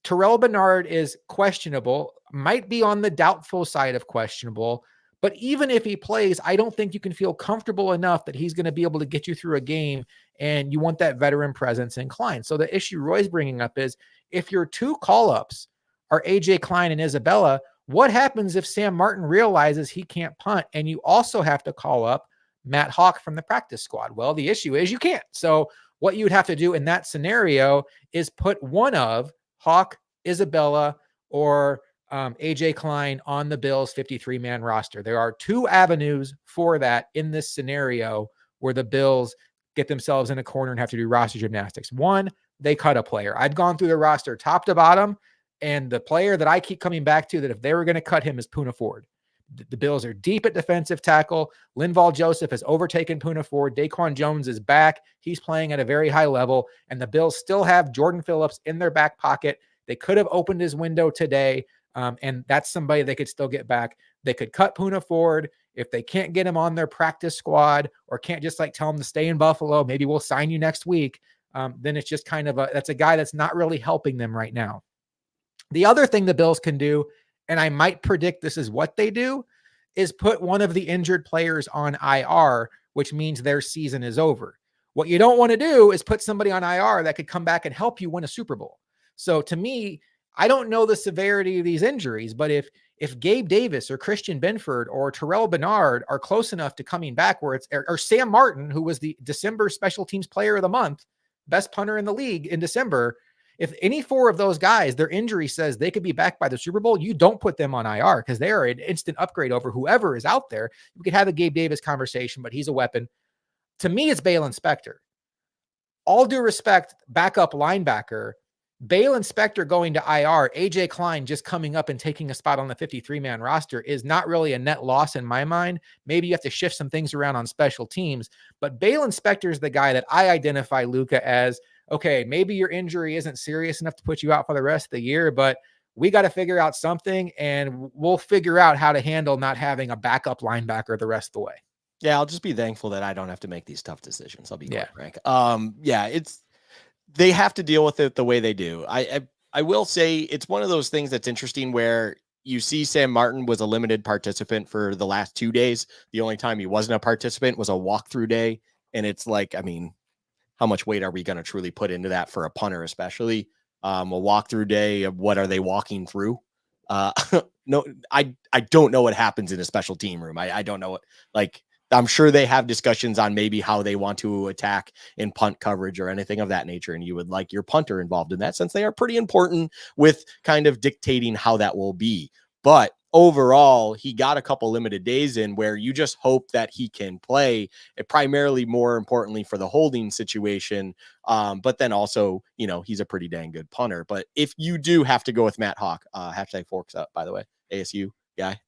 Terrell Bernard is questionable, might be on the doubtful side of questionable, but even if he plays, I don't think you can feel comfortable enough that he's going to be able to get you through a game, and you want that veteran presence in Klein. So the issue Roy's bringing up is if your 2 call-ups are AJ Klein and Isabella, what happens if Sam Martin realizes he can't punt and you also have to call up Matt Hawk from the practice squad? Well, the issue is you can't. So What you'd have to do in that scenario is put one of Hawk, Isabella, or AJ Klein on the Bills 53-man roster. There are two avenues for that in this scenario where the Bills get themselves in a corner and have to do roster gymnastics. One, they cut a player. I've gone through the roster top to bottom, and the player that I keep coming back to that if they were going to cut him is Poona Ford. The Bills are deep at defensive tackle. Linval Joseph has overtaken Poona Ford. Daquan Jones is back. He's playing at a very high level, and the Bills still have Jordan Phillips in their back pocket. They could have opened his window today, and that's somebody they could still get back. They could cut Poona Ford. If they can't get him on their practice squad or can't just like tell him to stay in Buffalo, maybe we'll sign you next week. Then it's just kind of that's a guy that's not really helping them right now. The other thing the Bills can do, and I might predict this is what they do, is put one of the injured players on IR, which means their season is over. What you don't want to do is put somebody on IR that could come back and help you win a Super Bowl. So to me, I don't know the severity of these injuries, but if Gabe Davis or Christian Benford or Terrell Bernard are close enough to coming back where it's, or Sam Martin, who was the December special teams player of the month, best punter in the league in December, if any four of those guys, their injury says they could be back by the Super Bowl, you don't put them on IR because they are an instant upgrade over whoever is out there. We could have the Gabe Davis conversation, but he's a weapon. To me, it's Bale Inspector. All due respect, backup linebacker, Bale Inspector going to IR, AJ Klein just coming up and taking a spot on the 53-man roster is not really a net loss in my mind. Maybe you have to shift some things around on special teams, but Bale Inspector is the guy that I identify Luca as, okay, maybe your injury isn't serious enough to put you out for the rest of the year, but we got to figure out something and we'll figure out how to handle not having a backup linebacker the rest of the way. Yeah, I'll just be thankful that I don't have to make these tough decisions. I'll be quite frank. They have to deal with it the way they do. I will say it's one of those things that's interesting where you see Sam Martin was a limited participant for the last 2 days. The only time he wasn't a participant was a walkthrough day. And it's like, I mean, how much weight are we going to truly put into that for a punter, especially a walkthrough day of what are they walking through? No, I don't know what happens in a special team room. I don't know what, like, I'm sure they have discussions on maybe how they want to attack in punt coverage or anything of that nature. And you would like your punter involved in that, since they are pretty important with kind of dictating how that will be. But overall, he got a couple limited days in where you just hope that he can play, primarily more importantly for the holding situation. But then also, you know, he's a pretty dang good punter. But if you do have to go with Matt Hawk, hashtag forks up, by the way, ASU guy.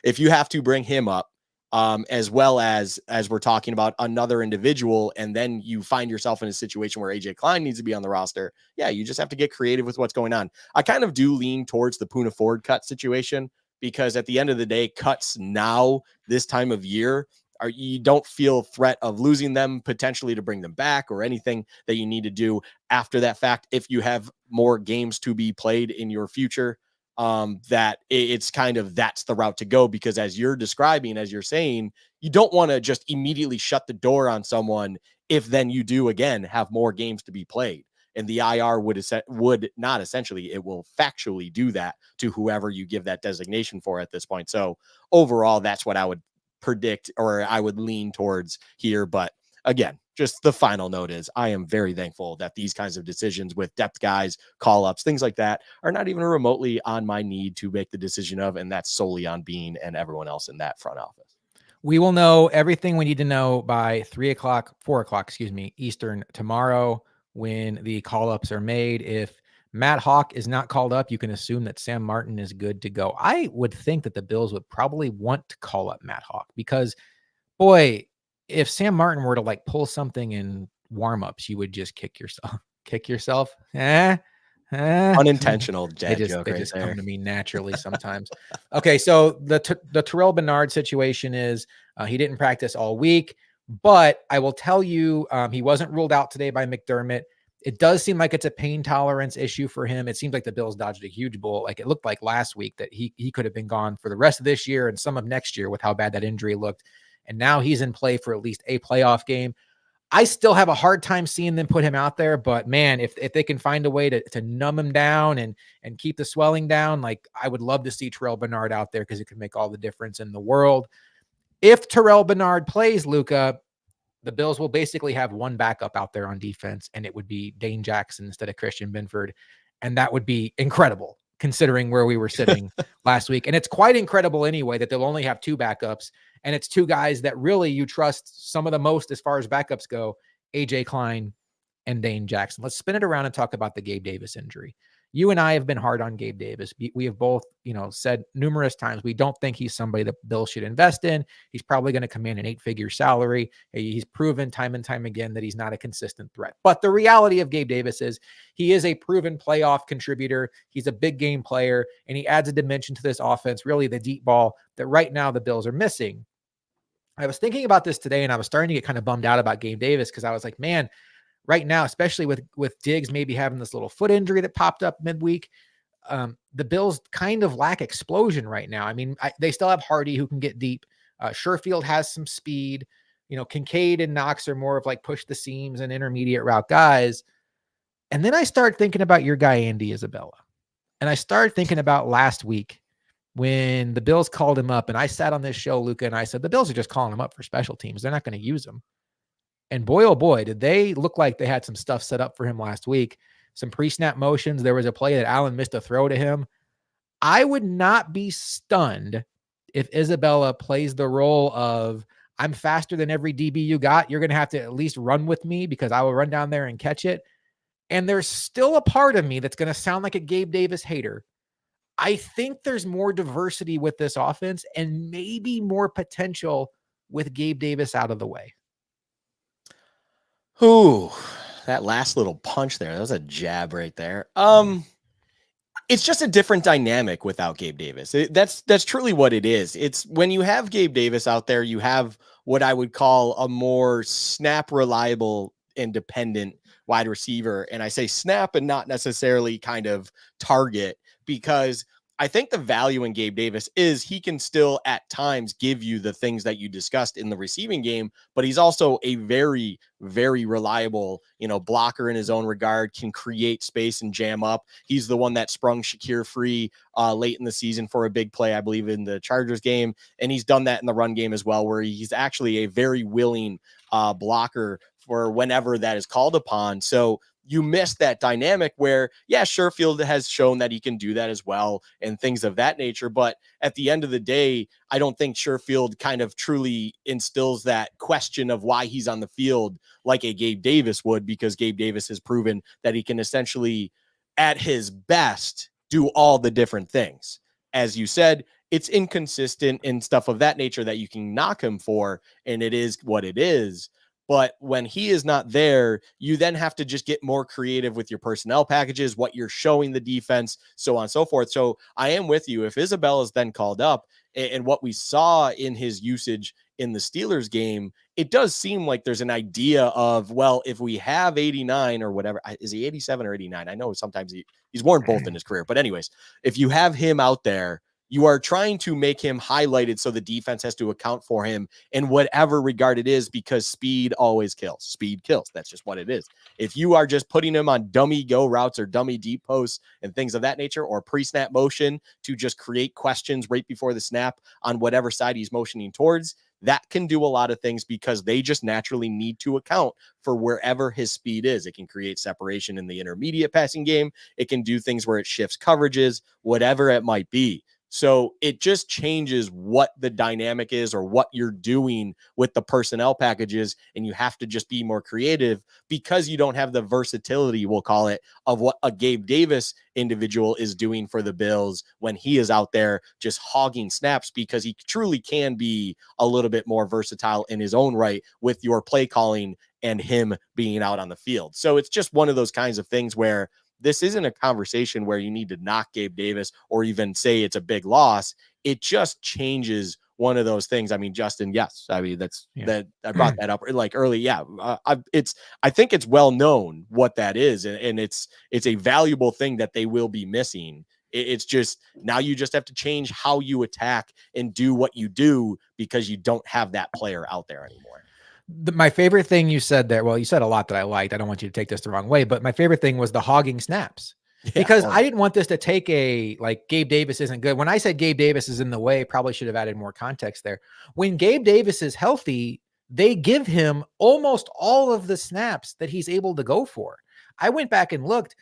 If you have to bring him up, as well as we're talking about another individual, and then you find yourself in a situation where AJ Klein needs to be on the roster. Yeah, you just have to get creative with what's going on. I kind of do lean towards the Poona Ford cut situation, because at the end of the day, cuts now, this time of year, you don't feel threat of losing them potentially to bring them back or anything that you need to do after that fact. If you have more games to be played in your future, that it's kind of, that's the route to go, because as you're describing, as you're saying, you don't want to just immediately shut the door on someone if then you do again have more games to be played. And the IR would not essentially, it will factually do that to whoever you give that designation for at this point. So overall, that's what I would predict, or I would lean towards here. But again, just the final note is I am very thankful that these kinds of decisions with depth guys, call ups, things like that are not even remotely on my need to make the decision of, and that's solely on Bean and everyone else in that front office. We will know everything we need to know by 4 o'clock, Eastern tomorrow when the call-ups are made. If Matt Hawk is not called up, you can assume that Sam Martin is good to go. I would think that the Bills would probably want to call up Matt Hawk because, boy, if Sam Martin were to like pull something in warm-ups, you would just kick yourself. Unintentional dad joke. They just come to me naturally sometimes. Okay, so the Terrell Bernard situation is he didn't practice all week, but I will tell you he wasn't ruled out today by McDermott. It does seem like it's a pain tolerance issue for him. It seems like the Bills dodged a huge bullet. Like it looked like last week that he could have been gone for the rest of this year and some of next year with how bad that injury looked. And now he's in play for at least a playoff game. I still have a hard time seeing them put him out there, but man, if they can find a way to numb him down and keep the swelling down, like I would love to see Terrell Bernard out there because it could make all the difference in the world. If Terrell Bernard plays, Luca, the Bills will basically have one backup out there on defense, and it would be Dane Jackson instead of Christian Benford. And that would be incredible considering where we were sitting last week. And it's quite incredible anyway that they'll only have two backups. And it's two guys that really you trust some of the most as far as backups go, AJ Klein and Dane Jackson. Let's spin it around and talk about the Gabe Davis injury. You and I have been hard on Gabe Davis. We have both, said numerous times we don't think he's somebody that Bill should invest in. He's probably going to command an 8-figure salary. He's proven time and time again that he's not a consistent threat. But the reality of Gabe Davis is he is a proven playoff contributor. He's a big game player, and he adds a dimension to this offense, really the deep ball that right now the Bills are missing. I was thinking about this today, and I was starting to get kind of bummed out about Gabe Davis because I was like, man, right now, especially with Diggs maybe having this little foot injury that popped up midweek, the Bills kind of lack explosion right now. I mean, they still have Hardy who can get deep. Sherfield has some speed. Kincaid and Knox are more of like push the seams and intermediate route guys. And then I started thinking about your guy, Andy Isabella. And I started thinking about last week when the Bills called him up, and I sat on this show, Luca, and I said, the Bills are just calling him up for special teams. They're not going to use him. And boy, oh boy, did they look like they had some stuff set up for him last week. Some pre-snap motions. There was a play that Allen missed a throw to him. I would not be stunned if Isabella plays the role of, I'm faster than every DB you got. You're going to have to at least run with me because I will run down there and catch it. And there's still a part of me that's going to sound like a Gabe Davis hater. I think there's more diversity with this offense and maybe more potential with Gabe Davis out of the way. Ooh, that last little punch there. That was a jab right there. It's just a different dynamic without Gabe Davis. That's truly what it is. It's when you have Gabe Davis out there, you have what I would call a more snap reliable and dependent wide receiver. And I say snap and not necessarily kind of target, because I think the value in Gabe Davis is he can still at times give you the things that you discussed in the receiving game, but he's also a very, very reliable, blocker in his own regard, can create space and jam up. He's the one that sprung Shakir free late in the season for a big play, I believe, in the Chargers game. And he's done that in the run game as well, where he's actually a very willing blocker for whenever that is called upon. So you miss that dynamic where, yeah, Sherfield has shown that he can do that as well and things of that nature. But at the end of the day, I don't think Sherfield kind of truly instills that question of why he's on the field like a Gabe Davis would, because Gabe Davis has proven that he can essentially, at his best, do all the different things. As you said, it's inconsistent and stuff of that nature that you can knock him for, and it is what it is. But when he is not there, you then have to just get more creative with your personnel packages, what you're showing the defense, so on and so forth. So I am with you. If Isabella is then called up, and what we saw in his usage in the Steelers game, it does seem like there's an idea of, well, if we have 89 or whatever, is he 87 or 89? I know sometimes he's worn both in his career. But anyways, if you have him out there, you are trying to make him highlighted so the defense has to account for him in whatever regard it is, because speed always kills. Speed kills. That's just what it is. If you are just putting him on dummy go routes or dummy deep posts and things of that nature, or pre-snap motion to just create questions right before the snap on whatever side he's motioning towards, that can do a lot of things because they just naturally need to account for wherever his speed is. It can create separation in the intermediate passing game. It can do things where it shifts coverages, whatever it might be. So it just changes what the dynamic is or what you're doing with the personnel packages. And you have to just be more creative because you don't have the versatility, we'll call it, of what a Gabe Davis individual is doing for the Bills when he is out there just hogging snaps, because he truly can be a little bit more versatile in his own right with your play calling and him being out on the field. So it's just one of those kinds of things where this isn't a conversation where you need to knock Gabe Davis or even say it's a big loss. It just changes one of those things. I mean, Justin, yes. I mean, that I brought that up like early. Yeah. I think it's well known what that is. And it's a valuable thing that they will be missing. It's just now you just have to change how you attack and do what you do because you don't have that player out there anymore. My favorite thing you said there, well, you said a lot that I liked. I don't want you to take this the wrong way, but my favorite thing was the hogging snaps. Because I didn't want this to take like Gabe Davis isn't good. When I said Gabe Davis is in the way, probably should have added more context there. When Gabe Davis is healthy, they give him almost all of the snaps that he's able to go for. I went back and looked.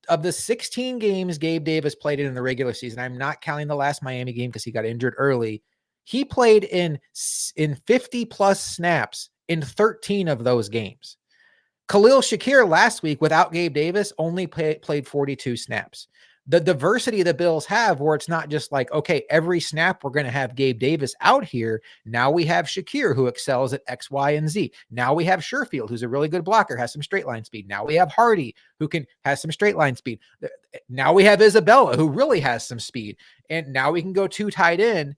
Of the 16 games Gabe Davis played in the regular season, I'm not counting the last Miami game because he got injured early. He played in 50 plus snaps in 13 of those games. Khalil Shakir last week without Gabe Davis only played 42 snaps. The diversity the Bills have, where it's not just like, okay, every snap we're going to have Gabe Davis out here. Now we have Shakir, who excels at X, Y, and Z. Now we have Sherfield, who's a really good blocker, has some straight line speed. Now we have Hardy, who has some straight line speed. Now we have Isabella, who really has some speed. And now we can go 2 tight end.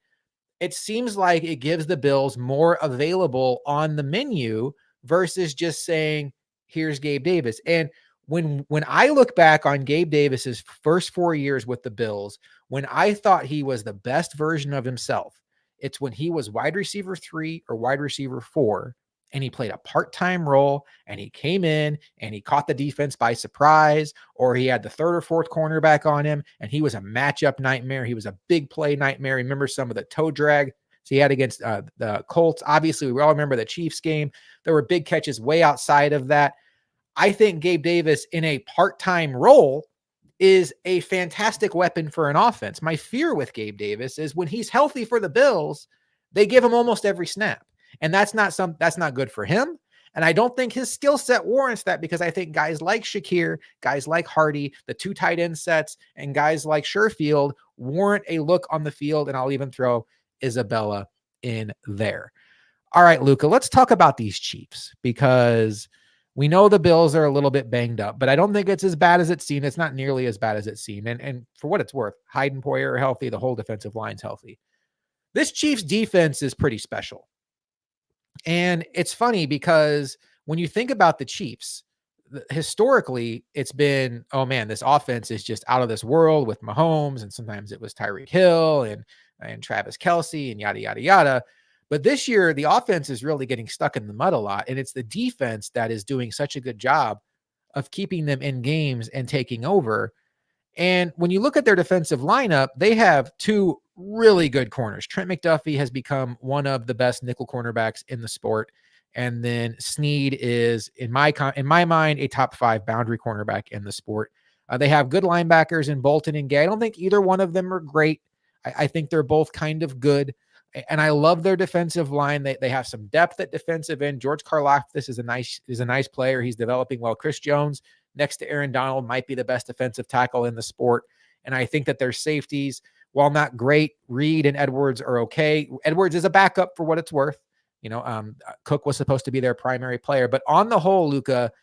It seems like it gives the Bills more available on the menu versus just saying, here's Gabe Davis. And when I look back on Gabe Davis's first 4 years with the Bills, when I thought he was the best version of himself, it's when he was wide receiver 3 or wide receiver 4, and he played a part-time role, and he came in and he caught the defense by surprise, or he had the 3rd or 4th cornerback on him, and he was a matchup nightmare. He was a big play nightmare. Remember some of the toe drag he had against the Colts. Obviously, we all remember the Chiefs game. There were big catches way outside of that. I think Gabe Davis in a part-time role is a fantastic weapon for an offense. My fear with Gabe Davis is when he's healthy for the Bills, they give him almost every snap. And that's not good for him. And I don't think his skill set warrants that, because I think guys like Shakir, guys like Hardy, the 2 tight end sets, and guys like Sherfield warrant a look on the field. And I'll even throw Isabella in there. All right, Luca, let's talk about these Chiefs, because we know the Bills are a little bit banged up, but I don't think it's as bad as it's seen. It's not nearly as bad as it's seen. And for what it's worth, Hyde and Poyer are healthy. The whole defensive line's healthy. This Chiefs defense is pretty special. And it's funny because when you think about the Chiefs, historically, it's been, oh man, this offense is just out of this world with Mahomes. And sometimes it was Tyreek Hill and Travis Kelce and yada, yada, yada. But this year, the offense is really getting stuck in the mud a lot. And it's the defense that is doing such a good job of keeping them in games and taking over. And when you look at their defensive lineup, they have 2 really good corners. Trent McDuffie has become one of the best nickel cornerbacks in the sport. And then Snead is, in my mind, a top 5 boundary cornerback in the sport. They have good linebackers in Bolton and Gay. I don't think either one of them are great. I think they're both kind of good. And I love their defensive line. They have some depth at defensive end. George Karlaftis is a nice player. He's developing well. Chris Jones, next to Aaron Donald, might be the best defensive tackle in the sport. And I think that their safeties, while not great, Reed and Edwards are okay. Edwards is a backup for what it's worth. Cook was supposed to be their primary player. But on the whole, Luca,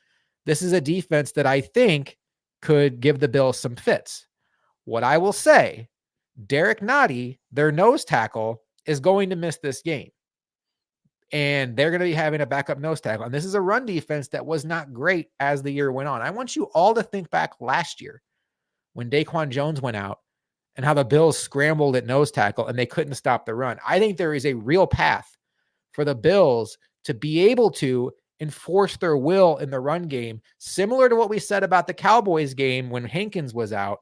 this is a defense that I think could give the Bills some fits. What I will say, Derek Nottie, their nose tackle, is going to miss this game. And they're going to be having a backup nose tackle. And this is a run defense that was not great as the year went on. I want you all to think back last year when Daquan Jones went out and how the Bills scrambled at nose tackle and they couldn't stop the run. I think there is a real path for the Bills to be able to enforce their will in the run game, similar to what we said about the Cowboys game when Hankins was out.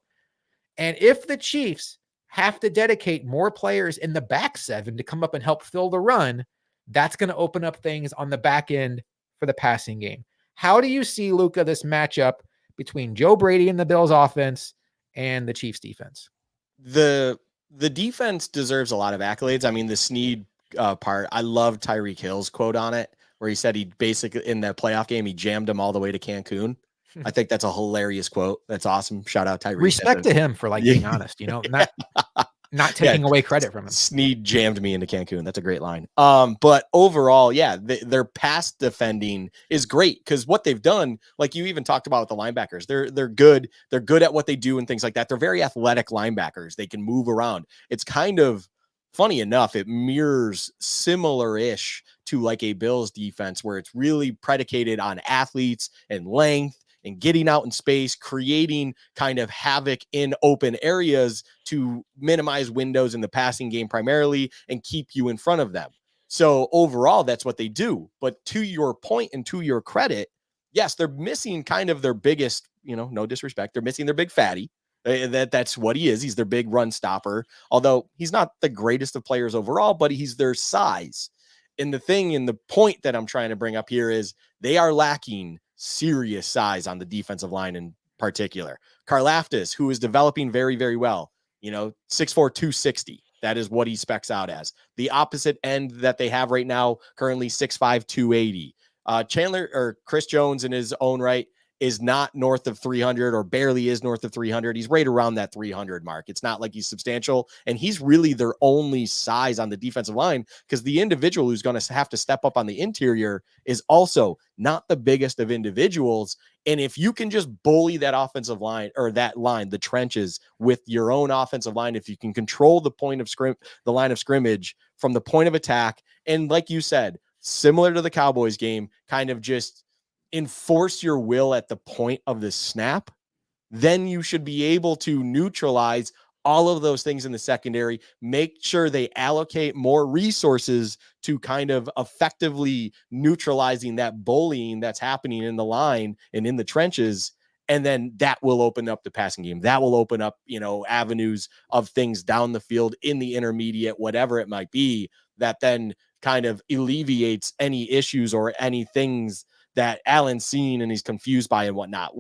And if the Chiefs have to dedicate more players in the back 7 to come up and help fill the run, that's going to open up things on the back end for the passing game. How do you see, Luca, this matchup between Joe Brady and the Bills offense and the Chiefs defense? The defense deserves a lot of accolades. I mean, the Snead part, I love Tyreek Hill's quote on it, where he said he basically, in that playoff game, he jammed him all the way to Cancun. I think that's a hilarious quote. That's awesome. Shout out Tyreek. Respect to him for being honest, not taking away credit from him. Snead jammed me into Cancun. That's a great line. But overall, yeah, their pass defending is great, because what they've done, like you even talked about with the linebackers, they're good. They're good at what they do and things like that. They're very athletic linebackers. They can move around. It's kind of funny enough, it mirrors similar-ish to like a Bills defense, where it's really predicated on athletes and length and getting out in space, creating kind of havoc in open areas to minimize windows in the passing game primarily and keep you in front of them. So overall, that's what they do. But to your point and to your credit, yes, they're missing kind of their biggest, no disrespect, they're missing their big fatty. That's what he is. He's their big run stopper, although he's not the greatest of players overall, but he's their size. And the point that I'm trying to bring up here is they are lacking serious size on the defensive line in particular. Karlaftis, who is developing very, very well, 6'4", 260. That is what he specs out as. The opposite end that they have right now, currently 6'5", 280. Chandler or Chris Jones in his own right is not north of 300 or barely is north of 300. He's right around that 300 mark. It's not like he's substantial. And he's really their only size on the defensive line because the individual who's going to have to step up on the interior is also not the biggest of individuals. And if you can just bully that offensive line or that line, the trenches with your own offensive line, if you can control the the line of scrimmage from the point of attack. And like you said, similar to the Cowboys game, kind of just enforce your will at the point of the snap, then you should be able to neutralize all of those things in the secondary, make sure they allocate more resources to kind of effectively neutralizing that bullying that's happening in the line and in the trenches. And then that will open up the passing game. That will open up, avenues of things down the field in the intermediate, whatever it might be, that then kind of alleviates any issues or any things that Allen's seen and he's confused by and whatnot.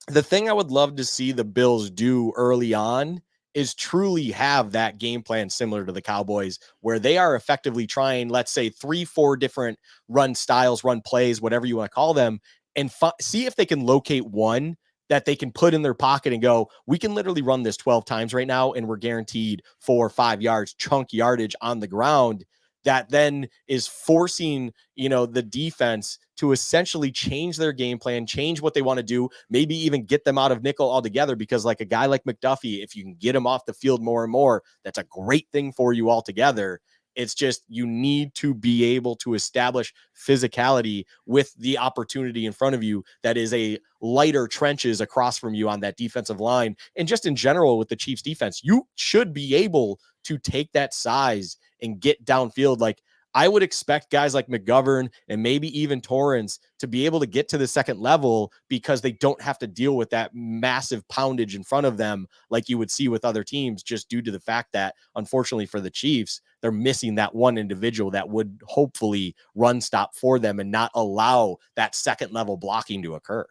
The thing I would love to see the Bills do early on is truly have that game plan similar to the Cowboys, where they are effectively trying, let's say 3-4 different run styles, run plays, whatever you want to call them, and see if they can locate one that they can put in their pocket and go, we can literally run this 12 times right now, and we're guaranteed 4 or 5 yards, chunk yardage on the ground. That then is forcing, the defense to essentially change their game plan, change what they want to do, maybe even get them out of nickel altogether. Because like a guy like McDuffie, if you can get him off the field more and more, that's a great thing for you altogether. It's just you need to be able to establish physicality with the opportunity in front of you that is a lighter trenches across from you on that defensive line. And just in general with the Chiefs defense, you should be able to take that size and get downfield. Like I would expect guys like McGovern and maybe even Torrance to be able to get to the second level because they don't have to deal with that massive poundage in front of them like you would see with other teams, just due to the fact that, unfortunately for the Chiefs, they're missing that one individual that would hopefully run stop for them and not allow that second level blocking to occur.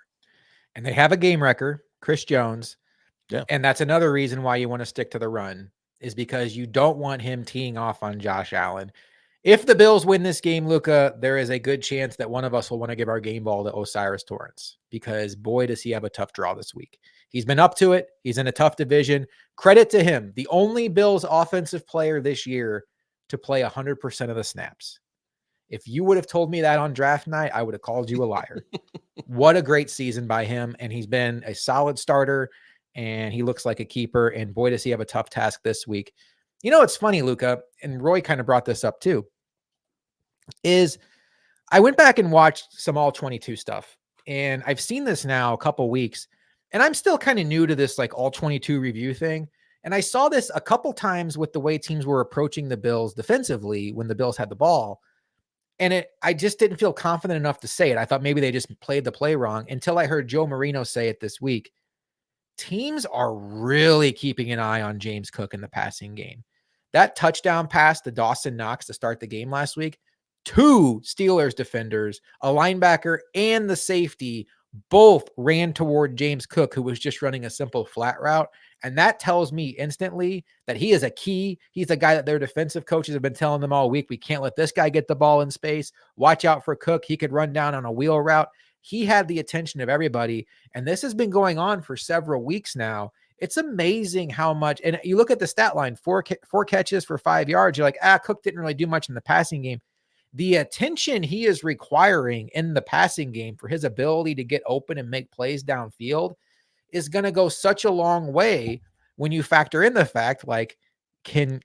And they have a game wrecker, Chris Jones. Yeah. And that's another reason why you want to stick to the run, is because you don't want him teeing off on Josh Allen. If the Bills win this game, Luca, there is a good chance that one of us will want to give our game ball to Osiris Torrance, because boy, does he have a tough draw this week. He's been up to it. He's in a tough division. Credit to him. The only Bills offensive player this year to play 100% of the snaps. If you would have told me that on draft night, I would have called you a liar. What a great season by him. And he's been a solid starter, and he looks like a keeper. And boy, does he have a tough task this week. It's funny, Luca, and Roy kind of brought this up too, is I went back and watched some all 22 stuff, and I've seen this now a couple weeks, and I'm still kind of new to this like all 22 review thing. And I saw this a couple times with the way teams were approaching the Bills defensively when the Bills had the ball. And I just didn't feel confident enough to say it. I thought maybe they just played the play wrong until I heard Joe Marino say it this week. Teams are really keeping an eye on James Cook in the passing game. That touchdown pass to Dawson Knox to start the game last week, 2 Steelers defenders, a linebacker and the safety, both ran toward James Cook, who was just running a simple flat route. And that tells me instantly that he is a key. He's a guy that their defensive coaches have been telling them all week, we can't let this guy get the ball in space. Watch out for Cook. He could run down on a wheel route. He had the attention of everybody. And this has been going on for several weeks now. It's amazing how much, and you look at the stat line, 4 catches for 5 yards. You're like, Cook didn't really do much in the passing game. The attention he is requiring in the passing game for his ability to get open and make plays downfield is going to go such a long way when you factor in the fact, like King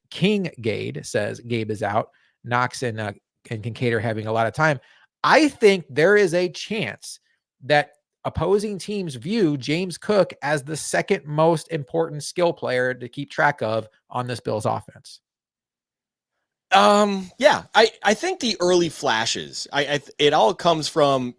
Gade says, Gabe is out, Knox and Kincaid are having a lot of time. I think there is a chance that opposing teams view James Cook as the second most important skill player to keep track of on this Bills offense. Yeah, I think the early flashes, it all comes from,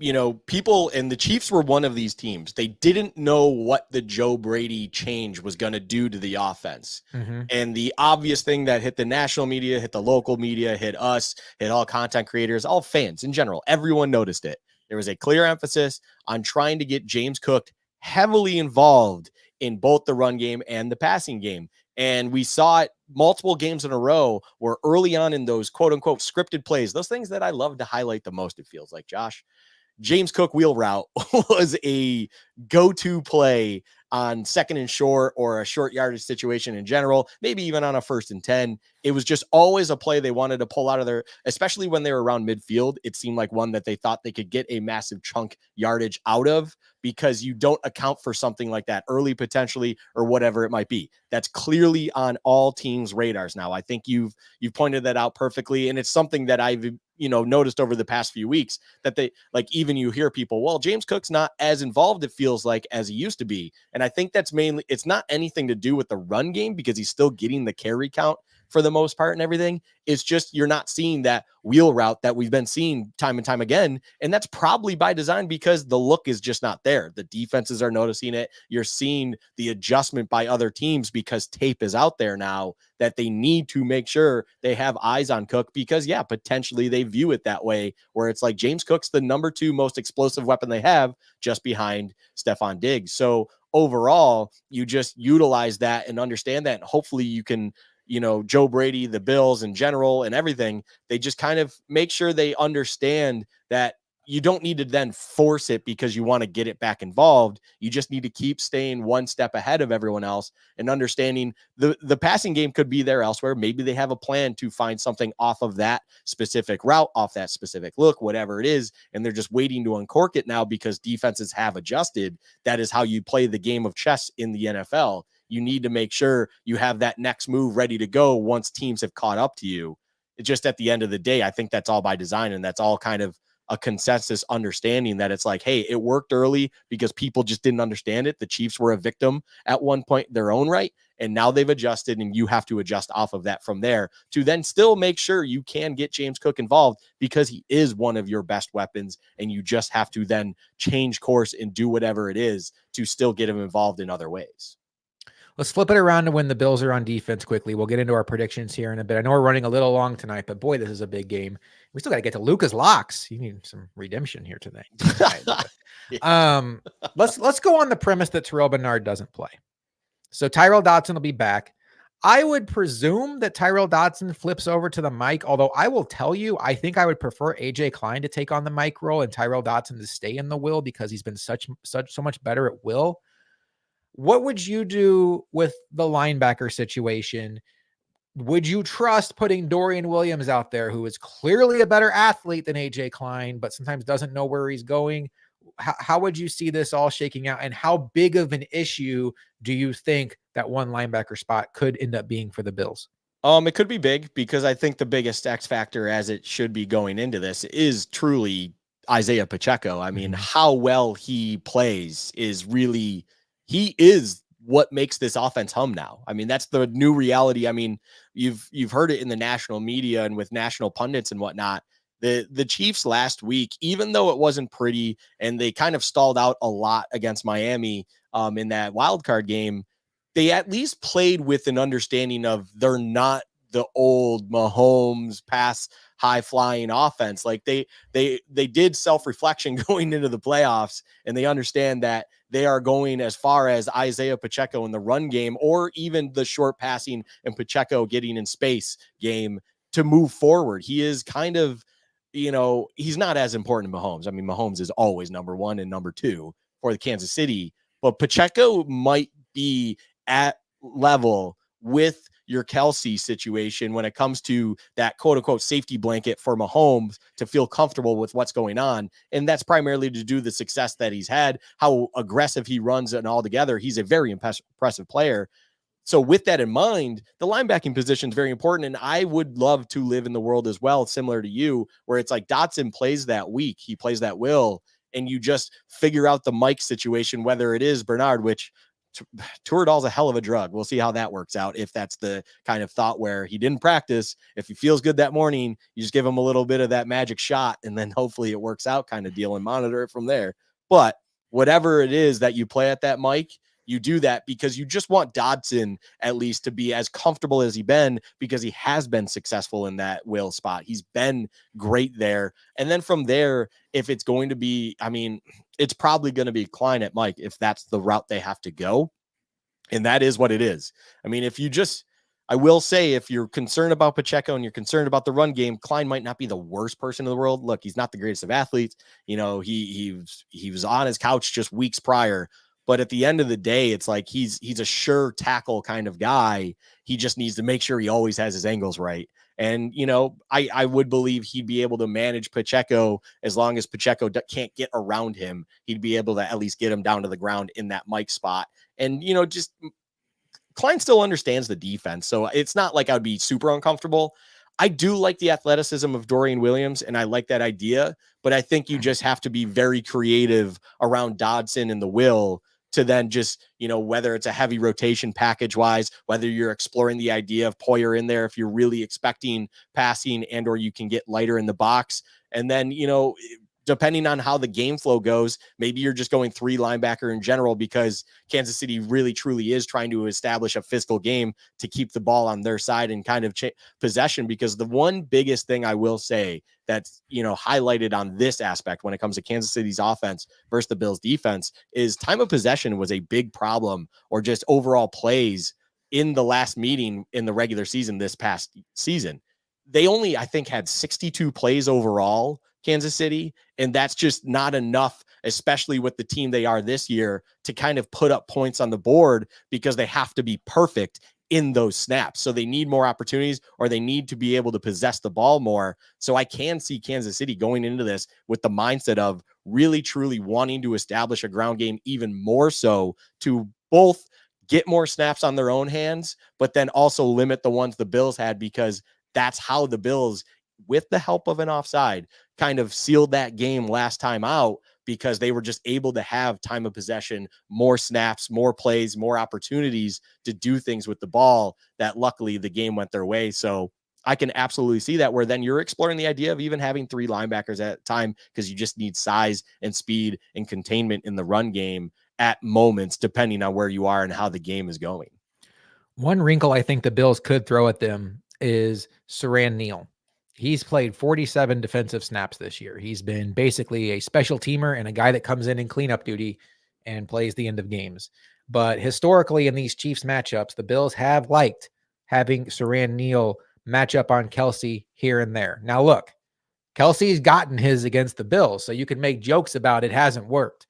people, and the Chiefs were one of these teams. They didn't know what the Joe Brady change was going to do to the offense. Mm-hmm. And the obvious thing that hit the national media, hit the local media, hit us, hit all content creators, all fans in general, everyone noticed it. There was a clear emphasis on trying to get James Cook heavily involved in both the run game and the passing game. And we saw it multiple games in a row where early on in those quote unquote scripted plays, those things that I love to highlight the most, it feels like, Josh, James Cook wheel route was a go-to play on second and short or a short yardage situation in general, maybe even on a 1st and 10. It was just always a play they wanted to pull out of their, especially when they were around midfield. It seemed like one that they thought they could get a massive chunk yardage out of, because you don't account for something like that early potentially, or whatever it might be. That's clearly on all teams' radars now. I think you've pointed that out perfectly, and it's something that I've noticed over the past few weeks, that they, like, even you hear people, well, James Cook's not as involved, it feels like, as he used to be. And I think that's mainly, it's not anything to do with the run game, because he's still getting the carry count for the most part and everything. It's just you're not seeing that wheel route that we've been seeing time and time again. And that's probably by design, because the look is just not there. The defenses are noticing it. You're seeing the adjustment by other teams, because tape is out there now that they need to make sure they have eyes on Cook, because potentially they view it that way, where it's like James Cook's the number 2 most explosive weapon they have, just behind Stephon Diggs. So overall, you just utilize that and understand that. And hopefully you can, Joe Brady, the Bills in general, and everything, they just kind of make sure they understand that you don't need to then force it because you want to get it back involved. You just need to keep staying one step ahead of everyone else, and understanding the passing game could be there elsewhere. Maybe they have a plan to find something off of that specific route, off that specific look, whatever it is. And they're just waiting to uncork it now, because defenses have adjusted. That is how you play the game of chess in the NFL. You need to make sure you have that next move ready to go once teams have caught up to you. It's just, at the end of the day, I think that's all by design, and that's all kind of a consensus understanding that it's like, hey, it worked early because people just didn't understand it. The Chiefs were a victim at one point in their own right, and now they've adjusted, and you have to adjust off of that from there to then still make sure you can get James Cook involved, because he is one of your best weapons, and you just have to then change course and do whatever it is to still get him involved in other ways. Let's flip it around to when the Bills are on defense quickly. We'll get into our predictions here in a bit. I know we're running a little long tonight, but boy, this is a big game. We still got to get to Luca's locks. You need some redemption here today. Let's go on the premise that Terrell Bernard doesn't play. So Tyrell Dodson will be back. I would presume that Tyrell Dodson flips over to the mic, although I will tell you, I think I would prefer AJ Klein to take on the mic role and Tyrell Dodson to stay in the will, because he's been so much better at will. What would you do with the linebacker situation? Would you trust putting Dorian Williams out there, who is clearly a better athlete than AJ Klein, but sometimes doesn't know where he's going? How would you see this all shaking out? And how big of an issue do you think that one linebacker spot could end up being for the Bills? It could be big, because I think the biggest X factor, as it should be going into this, is truly Isaiah Pacheco. I mean, how well he plays is really, he is what makes this offense hum now. I mean, that's the new reality. I mean, you've heard it in the national media and with national pundits and whatnot. The Chiefs last week, even though it wasn't pretty and they kind of stalled out a lot against Miami in that wild card game, they at least played with an understanding of they're not the old Mahomes pass high flying offense. Like they did self-reflection going into the playoffs, and they understand that they are going as far as Isaiah Pacheco in the run game, or even the short passing and Pacheco getting in space game to move forward. He is kind of, he's not as important to Mahomes. I mean, Mahomes is always number 1 and number 2 for the Kansas City, but Pacheco might be at level with your Kelsey situation when it comes to that quote unquote safety blanket for Mahomes to feel comfortable with what's going on. And that's primarily to do the success that he's had, how aggressive he runs, and all together. He's a very impressive player. So with that in mind, the linebacking position is very important. And I would love to live in the world as well, similar to you, where it's like Dotson plays that week, he plays that will, and you just figure out the Mike situation, whether it is Bernard, which Toradol's a hell of a drug. We'll see how that works out. If that's the kind of thought where he didn't practice, if he feels good that morning, you just give him a little bit of that magic shot and then hopefully it works out kind of deal and monitor it from there. But whatever it is that you play at that mic, you do that because you just want Dodson at least to be as comfortable as he's been, because he has been successful in that will spot. He's been great there. And then from there, if it's going to be, I mean, it's probably going to be Klein at Mike if that's the route they have to go. And that is what it is. I mean, I will say, if you're concerned about Pacheco and you're concerned about the run game, Klein might not be the worst person in the world. Look, he's not the greatest of athletes. You know, he was on his couch just weeks prior. But at the end of the day, it's like he's a sure tackle kind of guy. He just needs to make sure he always has his angles right. And, you know, I would believe he'd be able to manage Pacheco as long as Pacheco can't get around him. He'd be able to at least get him down to the ground in that mic spot. And, you know, just Klein still understands the defense. So it's not like I'd be super uncomfortable. I do like the athleticism of Dorian Williams, and I like that idea. But I think you just have to be very creative around Dodson and the will to then just, you know, whether it's a heavy rotation package wise, whether you're exploring the idea of Poyer in there, if you're really expecting passing, and, or you can get lighter in the box. And then, you know, depending on how the game flow goes, maybe you're just going 3 linebacker in general, because Kansas City really truly is trying to establish a physical game to keep the ball on their side and kind of possession. Because the one biggest thing I will say that's, you know, highlighted on this aspect when it comes to Kansas City's offense versus the Bills defense is time of possession was a big problem, or just overall plays in the last meeting in the regular season this past season. They only, I think, had 62 plays overall, Kansas City, and that's just not enough, especially with the team they are this year, to kind of put up points on the board, because they have to be perfect in those snaps. So they need more opportunities, or they need to be able to possess the ball more. So I can see Kansas City going into this with the mindset of really truly wanting to establish a ground game, even more so to both get more snaps on their own hands, but then also limit the ones the Bills had, because that's how the Bills, with the help of an offside, kind of sealed that game last time out, because they were just able to have time of possession, more snaps, more plays, more opportunities to do things with the ball, that luckily the game went their way. So I can absolutely see that, where then you're exploring the idea of even having 3 linebackers at a time, because you just need size and speed and containment in the run game at moments, depending on where you are and how the game is going. One wrinkle I think the Bills could throw at them is Siran Neal. He's played 47 defensive snaps this year. He's been basically a special teamer and a guy that comes in cleanup duty and plays the end of games. But historically, in these Chiefs matchups, the Bills have liked having Siran Neal match up on Kelsey here and there. Now, look, Kelsey's gotten his against the Bills, so you can make jokes about it hasn't worked.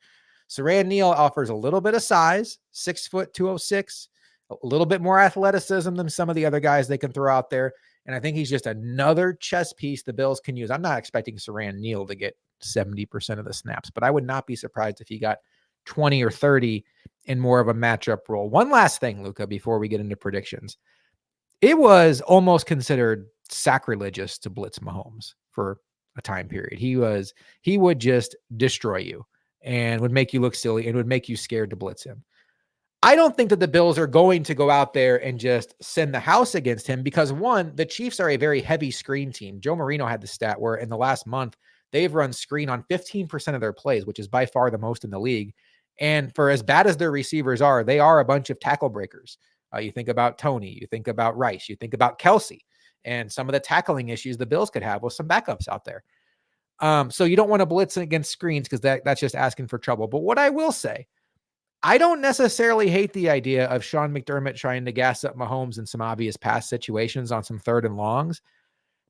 Siran Neal offers a little bit of size, 6 foot 206, a little bit more athleticism than some of the other guys they can throw out there. And I think he's just another chess piece the Bills can use. I'm not expecting Siran Neal to get 70% of the snaps, but I would not be surprised if he got 20 or 30 in more of a matchup role. One last thing, Luca, before we get into predictions. It was almost considered sacrilegious to blitz Mahomes for a time period. He would just destroy you and would make you look silly and would make you scared to blitz him. I don't think that the Bills are going to go out there and just send the house against him, because, one, the Chiefs are a very heavy screen team. Joe Marino had the stat where in the last month, they've run screen on 15% of their plays, which is by far the most in the league. And for as bad as their receivers are, they are a bunch of tackle breakers. You think about Tony, you think about Rice, you think about Kelsey, and some of the tackling issues the Bills could have with some backups out there. So you don't want to blitz against screens, because that's just asking for trouble. But what I will say, I don't necessarily hate the idea of Sean McDermott trying to gas up Mahomes in some obvious pass situations on some 3rd and longs,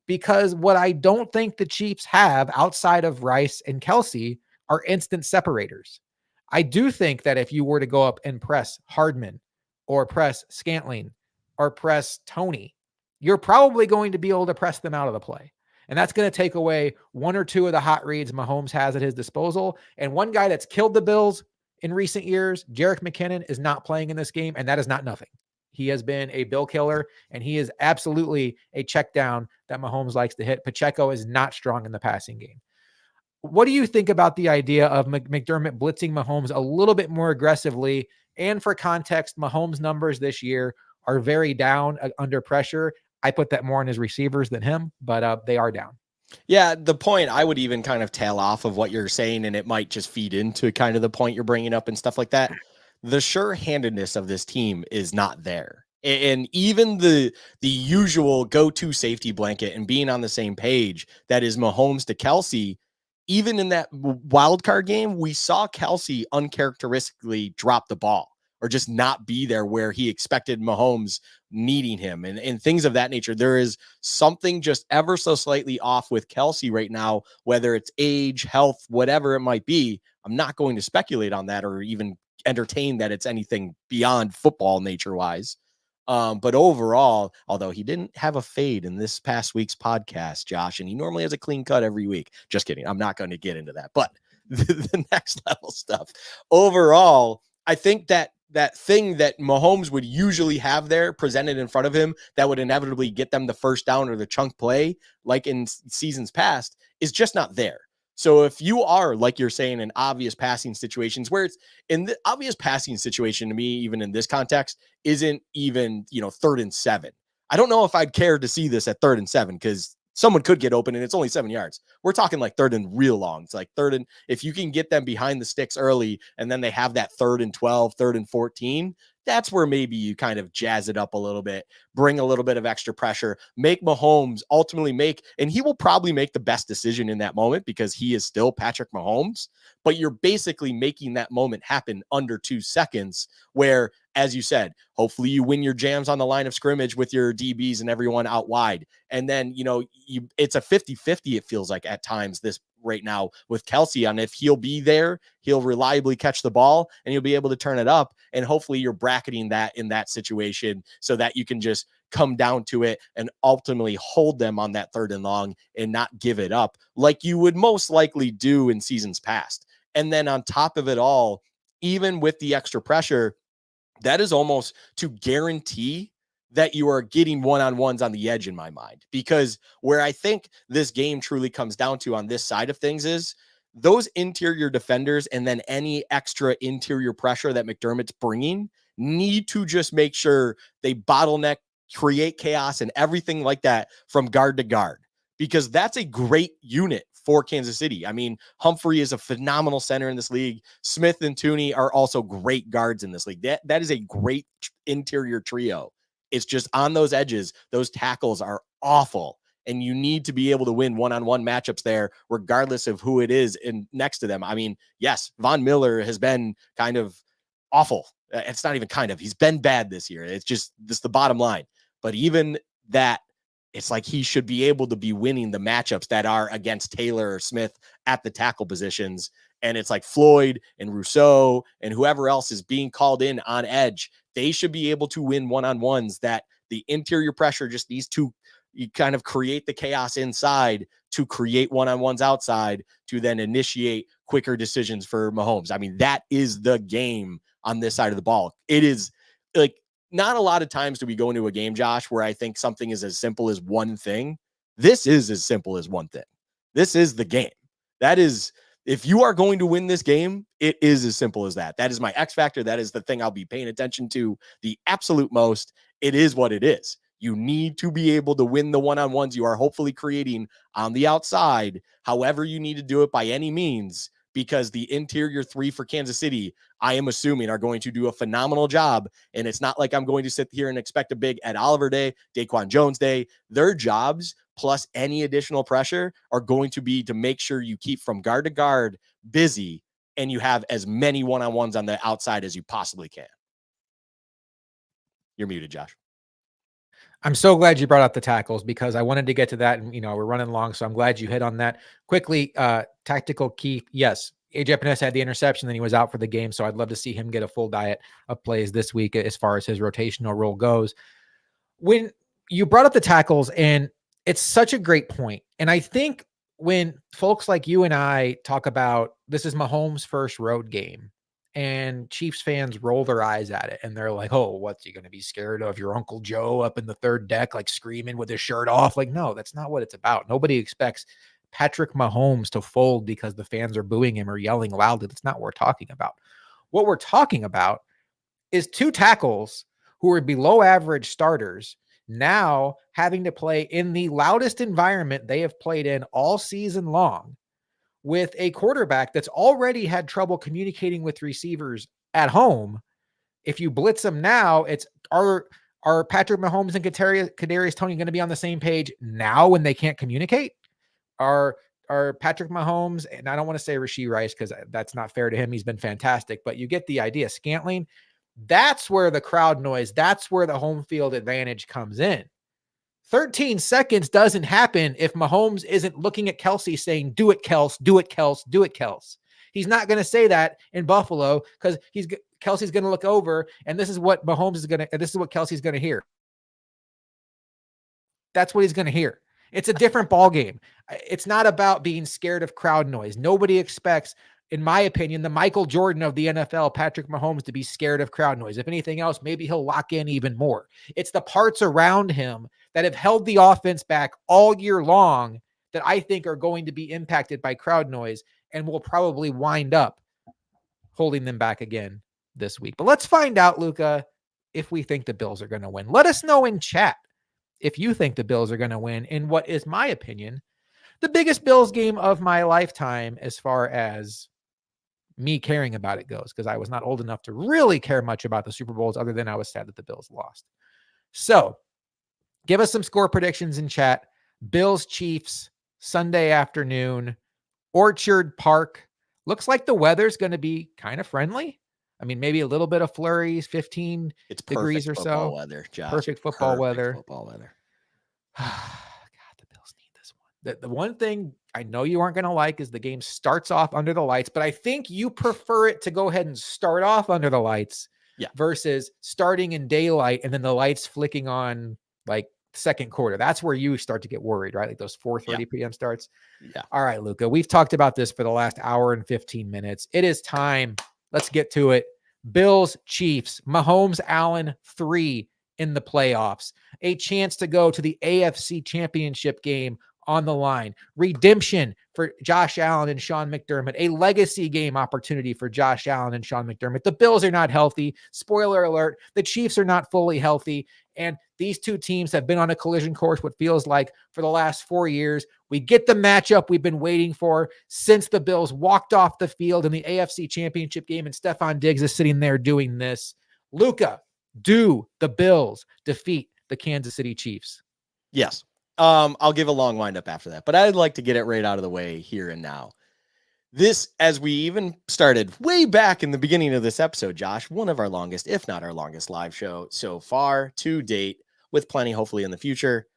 because what I don't think the Chiefs have outside of Rice and Kelsey are instant separators. I do think that if you were to go up and press Hardman or press Scantling or press Tony, you're probably going to be able to press them out of the play. And that's going to take away 1 or 2 of the hot reads Mahomes has at his disposal. And one guy that's killed the Bills in recent years, Jerick McKinnon, is not playing in this game, and that is not nothing. He has been a bill killer, and he is absolutely a check down that Mahomes likes to hit. Pacheco is not strong in the passing game. What do you think about the idea of McDermott blitzing Mahomes a little bit more aggressively And for context, Mahomes' numbers this year are very down under pressure. I put that more on his receivers than him, but they are down. Yeah, the point I would even kind of tail off of what you're saying, and it might just feed into kind of the point you're bringing up and stuff like that. The sure-handedness of this team is not there. And even the usual go-to safety blanket and being on the same page that is Mahomes to Kelsey, even in that wild card game, we saw Kelsey uncharacteristically drop the ball or just not be there where he expected Mahomes needing him and things of that nature. There is something just ever so slightly off with Kelsey right now, whether it's age, health, whatever it might be. I'm not going to speculate on that or even entertain that it's anything beyond football nature wise. But overall, although he didn't have a fade in this past week's podcast, Josh, and he normally has a clean cut every week. Just kidding. I'm not going to get into that. But the next level stuff overall, I think that thing that Mahomes would usually have there presented in front of him that would inevitably get them the first down or the chunk play, like in seasons past, is just not there. So if you are, like you're saying, in obvious passing situations where it's in the obvious passing situation to me, even in this context, isn't even, 3rd and 7. I don't know if I'd care to see this at 3rd and 7 because someone could get open and it's only 7 yards. We're talking like 3rd and real long. It's like 3rd and if you can get them behind the sticks early and then they have that 3rd and 12, 3rd and 14, that's where maybe you kind of jazz it up a little bit, bring a little bit of extra pressure, make Mahomes ultimately and he will probably make the best decision in that moment because he is still Patrick Mahomes, but you're basically making that moment happen under 2 seconds where, as you said, hopefully you win your jams on the line of scrimmage with your DBs and everyone out wide. And then, it's a 50-50, it feels like at times this right now with Kelsey on if he'll be there, he'll reliably catch the ball and you'll be able to turn it up. And hopefully you're bracketing that in that situation so that you can just come down to it and ultimately hold them on that 3rd and long and not give it up like you would most likely do in seasons past. And then on top of it all, even with the extra pressure, that is almost to guarantee that you are getting one-on-ones on the edge in my mind, because where I think this game truly comes down to on this side of things is those interior defenders and then any extra interior pressure that McDermott's bringing need to just make sure they bottleneck, create chaos and everything like that from guard to guard, because that's a great unit for Kansas City. I mean, Humphrey is a phenomenal center in this league. Smith and Tooney are also great guards in this league. That is a great interior trio. It's just on those edges, those tackles are awful. And you need to be able to win one-on-one matchups there, regardless of who it is in next to them. I mean, yes, Von Miller has been kind of awful. It's not even kind of. He's been bad this year. It's just this the bottom line. But even that, it's like he should be able to be winning the matchups that are against Taylor or Smith at the tackle positions. And it's like Floyd and Rousseau and whoever else is being called in on edge. They should be able to win one-on-ones that the interior pressure just needs to you kind of create the chaos inside to create one-on-ones outside to then initiate quicker decisions for Mahomes. I mean, that is the game on this side of the ball. It is like not a lot of times do we go into a game, Josh, where I think something is as simple as one thing. This is as simple as one thing. This is the game. That is, if you are going to win this game, it is as simple as that. That is my X factor. That is the thing I'll be paying attention to the absolute most. It is what it is. You need to be able to win the one-on-ones you are hopefully creating on the outside, however you need to do it by any means, because the interior 3 for Kansas City, I am assuming, are going to do a phenomenal job. And it's not like I'm going to sit here and expect a big Ed Oliver day, Daquan Jones day. Their jobs, plus any additional pressure, are going to be to make sure you keep from guard to guard busy and you have as many one-on-ones on the outside as you possibly can. You're muted, Josh. I'm so glad you brought up the tackles because I wanted to get to that, and we're running long, so I'm glad you hit on that quickly. Tactical key, yes. AJ Epinesa had the interception, then he was out for the game, so I'd love to see him get a full diet of plays this week as far as his rotational role goes. When you brought up the tackles, and it's such a great point, and I think when folks like you and I talk about this is Mahomes' first road game, and Chiefs fans roll their eyes at it and they're like, oh, what's he going to be scared of? Your Uncle Joe up in the third deck, like screaming with his shirt off? Like, no, that's not what it's about. Nobody expects Patrick Mahomes to fold because the fans are booing him or yelling loudly. That's not what we're talking about. What we're talking about is 2 tackles who are below average starters now having to play in the loudest environment they have played in all season long with a quarterback that's already had trouble communicating with receivers at home. If you blitz them now, it's are Patrick Mahomes and Kadarius Toney going to be on the same page now when they can't communicate? Are Patrick Mahomes, and I don't want to say Rashee Rice because that's not fair to him. He's been fantastic, but you get the idea. Scantling, that's where the crowd noise, that's where the home field advantage comes in. 13 seconds doesn't happen if Mahomes isn't looking at Kelsey saying, do it, Kels, do it, Kels, do it, Kels. He's not going to say that in Buffalo because Kelsey's going to look over, and this is what Mahomes is going to, this is what Kelsey's going to hear. That's what he's going to hear. It's a different ball game. It's not about being scared of crowd noise. Nobody expects, in my opinion, the Michael Jordan of the NFL, Patrick Mahomes, to be scared of crowd noise. If anything else, maybe he'll lock in even more. It's the parts around him that have held the offense back all year long that I think are going to be impacted by crowd noise and will probably wind up holding them back again this week. But let's find out, Luca, if we think the Bills are going to win. Let us know in chat if you think the Bills are going to win in what is, my opinion, the biggest Bills game of my lifetime as far as me caring about it goes, because I was not old enough to really care much about the Super Bowls other than I was sad that the Bills lost. So give us some score predictions in chat. Bills Chiefs Sunday afternoon, Orchard Park. Looks like the weather's going to be kind of friendly. I mean, maybe a little bit of flurries, 15 degrees or so. Weather, Josh. Perfect football weather. Football weather. God, the Bills need this one. The one thing I know you aren't going to like is the game starts off under the lights, but I think you prefer it to go ahead and start off under the lights versus starting in daylight and then the lights flicking on like second quarter. That's where you start to get worried, right? Like those 4:30 p.m. starts. Yeah. All right, Luca, we've talked about this for the last hour and 15 minutes. It is time. Let's get to it. Bills, Chiefs, Mahomes, Allen, 3 in the playoffs. A chance to go to the AFC Championship game on the line. Redemption for Josh Allen and Sean McDermott. A legacy game opportunity for Josh Allen and Sean McDermott. The Bills are not healthy. Spoiler alert, the Chiefs are not fully healthy. And these two teams have been on a collision course, what feels like for the last 4 years. We get the matchup we've been waiting for since the Bills walked off the field in the AFC Championship game, and Stephon Diggs is sitting there doing this. Luca, do the Bills defeat the Kansas City Chiefs? Yes. I'll give a long windup after that, but I'd like to get it right out of the way here and now. This, as we even started way back in the beginning of this episode, Josh, one of our longest, if not our longest live show so far to date, with plenty hopefully in the future.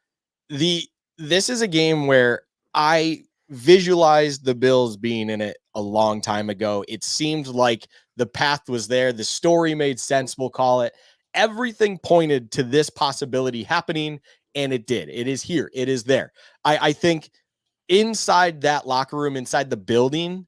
This is a game where I visualized the Bills being in it a long time ago. It seemed like the path was there. The story made sense, we'll call it. Everything pointed to this possibility happening, and it did. It is here. It is there. I think inside that locker room, inside the building,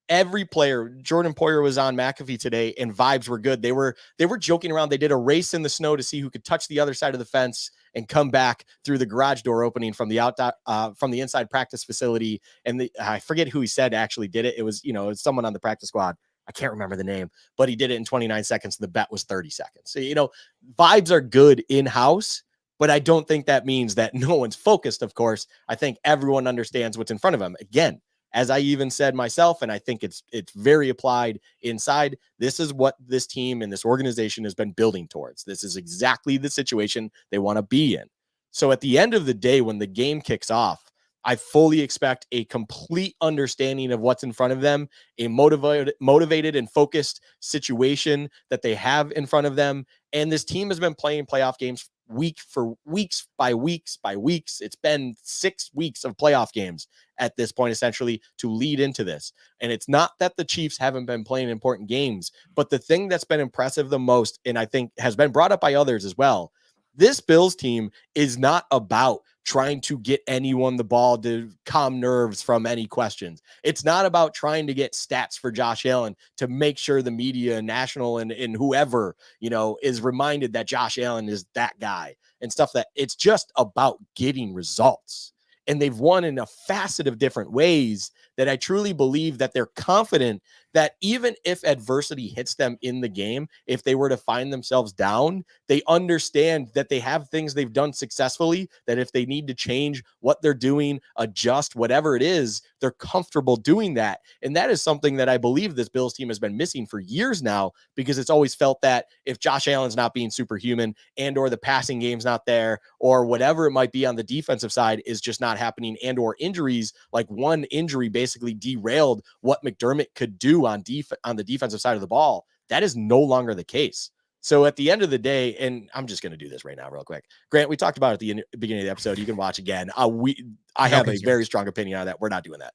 every player, Jordan Poyer was on McAfee today, and vibes were good. They were joking around. They did a race in the snow to see who could touch the other side of the fence and come back through the garage door opening from the inside practice facility. And I forget who he said actually did it. It was someone on the practice squad. I can't remember the name, but he did it in 29 seconds. The bet was 30 seconds. So, vibes are good in-house, but I don't think that means that no one's focused, of course. I think everyone understands what's in front of them. Again, as I even said myself, and I think it's very applied inside, this is what this team and this organization has been building towards. This is exactly the situation they want to be in. So at the end of the day, when the game kicks off, I fully expect a complete understanding of what's in front of them, a motivated and focused situation that they have in front of them. And this team has been playing playoff games weeks by weeks. It's been 6 weeks of playoff games at this point, essentially, to lead into this. And it's not that the Chiefs haven't been playing important games, but the thing that's been impressive the most, and I think has been brought up by others as well, this Bills team is not about trying to get anyone the ball to calm nerves from any questions. It's not about trying to get stats for Josh Allen to make sure the media, national and whoever, is reminded that Josh Allen is that guy and stuff. That it's just about getting results. And they've won in a facet of different ways that I truly believe that they're confident that even if adversity hits them in the game, if they were to find themselves down, they understand that they have things they've done successfully, that if they need to change what they're doing, adjust, whatever it is, they're comfortable doing that. And that is something that I believe this Bills team has been missing for years now, because it's always felt that if Josh Allen's not being superhuman and or the passing game's not there or whatever it might be on the defensive side is just not happening, and or injuries, like one injury basically derailed what McDermott could do on the defensive side of the ball. That is no longer the case. So at the end of the day, and I'm just going to do this right now real quick. Grant, we talked about it at the beginning of the episode. You can watch again. I have a very strong opinion on that. We're not doing that.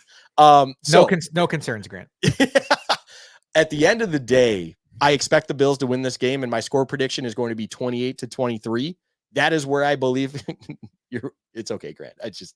No concerns, Grant. At the end of the day, I expect the Bills to win this game, and my score prediction is going to be 28-23. That is where I believe it's okay, Grant. I just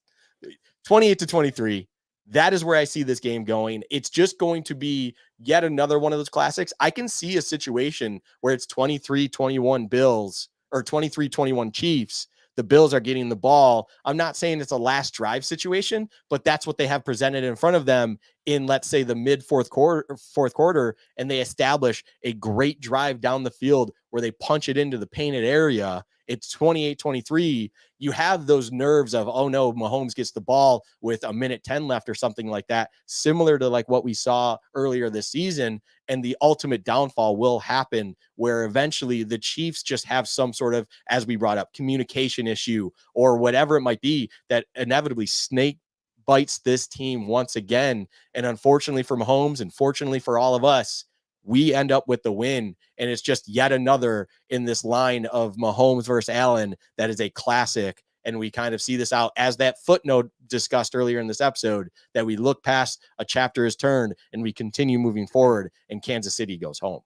28-23. That is where I see this game going. It's just going to be yet another one of those classics. I can see a situation where it's 23-21 Bills or 23-21 Chiefs. The Bills are getting the ball. I'm not saying it's a last drive situation, but that's what they have presented in front of them in, let's say, the mid fourth quarter, and they establish a great drive down the field where they punch it into the painted area. It's 28-23. You have those nerves of, oh no, Mahomes gets the ball with a minute 10 left or something like that, similar to like what we saw earlier this season. And the ultimate downfall will happen where eventually the Chiefs just have some sort of, as we brought up, communication issue or whatever it might be that inevitably snake bites this team once again. And unfortunately for Mahomes, and fortunately for all of us, we end up with the win. And it's just yet another in this line of Mahomes versus Allen that is a classic. And we kind of see this out as that footnote discussed earlier in this episode, that we look past a chapter is turned and we continue moving forward, and Kansas City goes home.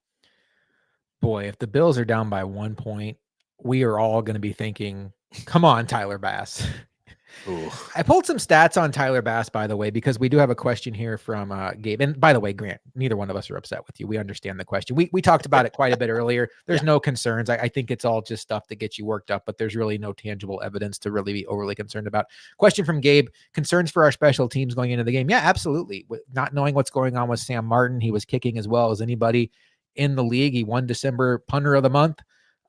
Boy, if the Bills are down by 1 point, we are all going to be thinking, come on, Tyler Bass. Ooh. I pulled some stats on Tyler Bass, by the way, because we do have a question here from Gabe. And by the way, Grant, neither one of us are upset with you. We understand the question. We talked about it quite a bit earlier. There's no concerns. I think it's all just stuff that gets you worked up, but there's really no tangible evidence to really be overly concerned about. Question from Gabe: concerns for our special teams going into the game? Yeah, absolutely. Not knowing what's going on with Sam Martin. He was kicking as well as anybody in the league. He won December punter of the month.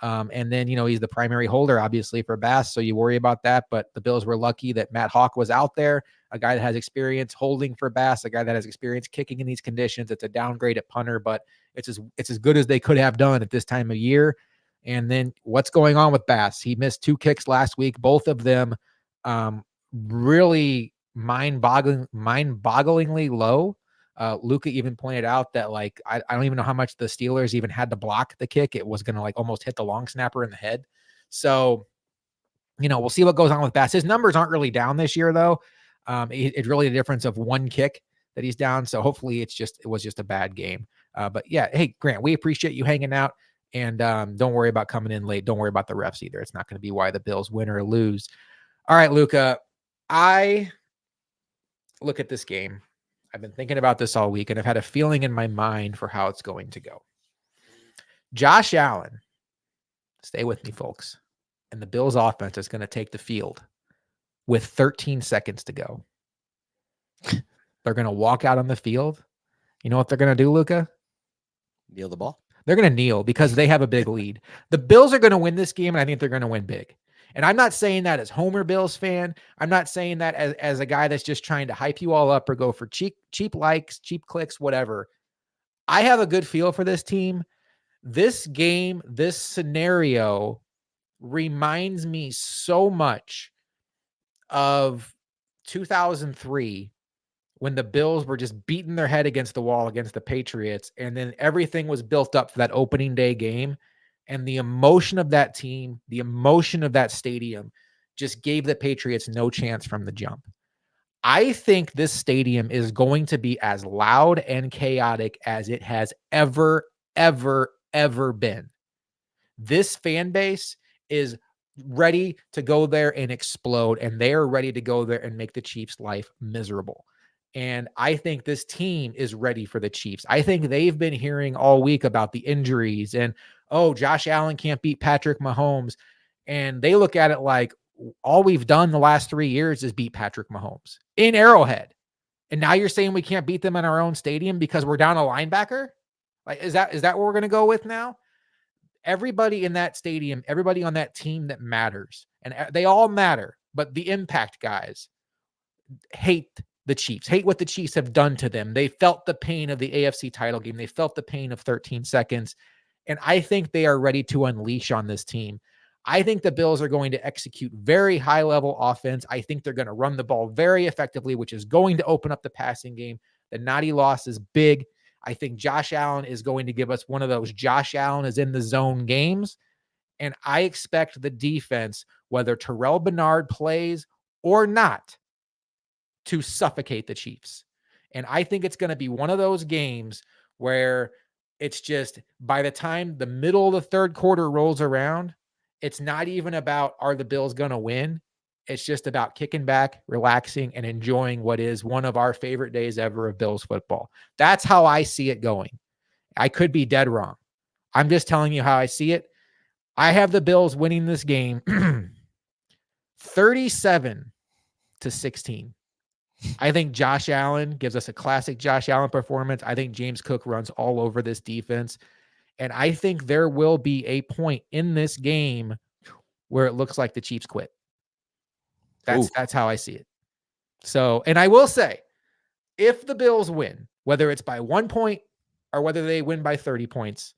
And then, he's the primary holder, obviously, for Bass. So you worry about that. But the Bills were lucky that Matt Hawk was out there, a guy that has experience holding for Bass, a guy that has experience kicking in these conditions. It's a downgrade at punter, but it's as good as they could have done at this time of year. And then what's going on with Bass? He missed 2 kicks last week, both of them really mind-bogglingly low. Luca even pointed out that, like, I don't even know how much the Steelers even had to block the kick. It was going to like almost hit the long snapper in the head. So, we'll see what goes on with Bass. His numbers aren't really down this year, though. It's really the difference of 1 kick that he's down. So hopefully it was just a bad game. But yeah, hey, Grant, we appreciate you hanging out, and don't worry about coming in late. Don't worry about the refs either. It's not going to be why the Bills win or lose. All right, Luca, I look at this game. I've been thinking about this all week, and I've had a feeling in my mind for how it's going to go. Josh Allen, stay with me, folks, and the Bills offense is going to take the field with 13 seconds to go. They're going to walk out on the field. You know what they're going to do, Luca? Kneel the ball. They're going to kneel because they have a big lead. The Bills are going to win this game, and I think they're going to win big. And I'm not saying that as Homer Bills fan. I'm not saying that as a guy that's just trying to hype you all up or go for cheap likes, cheap clicks, whatever. I have a good feel for this team. This game, this scenario reminds me so much of 2003 when the Bills were just beating their head against the wall against the Patriots, and then everything was built up for that opening day game. And the emotion of that team, the emotion of that stadium just gave the Patriots no chance from the jump. I think this stadium is going to be as loud and chaotic as it has ever been. This fan base is ready to go there and explode, and they are ready to go there and make the Chiefs' life miserable. And I think this team is ready for the Chiefs. I think they've been hearing all week about the injuries and, oh, Josh Allen can't beat Patrick Mahomes. And they look at it like all we've done the last 3 years is beat Patrick Mahomes in Arrowhead. And now you're saying we can't beat them in our own stadium because we're down a linebacker? Like, is that what we're going to go with now? Everybody in that stadium, everybody on that team that matters, and they all matter, but the impact guys hate the Chiefs, hate what the Chiefs have done to them. They felt the pain of the AFC title game. They felt the pain of 13 seconds. And I think they are ready to unleash on this team. I think the Bills are going to execute very high level offense. I think they're going to run the ball very effectively, which is going to open up the passing game. The naughty loss is big. I think Josh Allen is going to give us one of those Josh Allen is in the zone games. And I expect the defense, whether Terrell Bernard plays or not, to suffocate the Chiefs. And I think it's going to be one of those games where it's just by the time the middle of the third quarter rolls around, it's not even about are the Bills going to win. It's just about kicking back, relaxing, and enjoying what is one of our favorite days ever of Bills football. That's how I see it going. I could be dead wrong. I'm just telling you how I see it. I have the Bills winning this game 37-16. I think Josh Allen gives us a classic Josh Allen performance. I think James Cook runs all over this defense. And I think there will be a point in this game where it looks like the Chiefs quit. That's how I see it. So, and I will say, if the Bills win, whether it's by 1 point or whether they win by 30 points,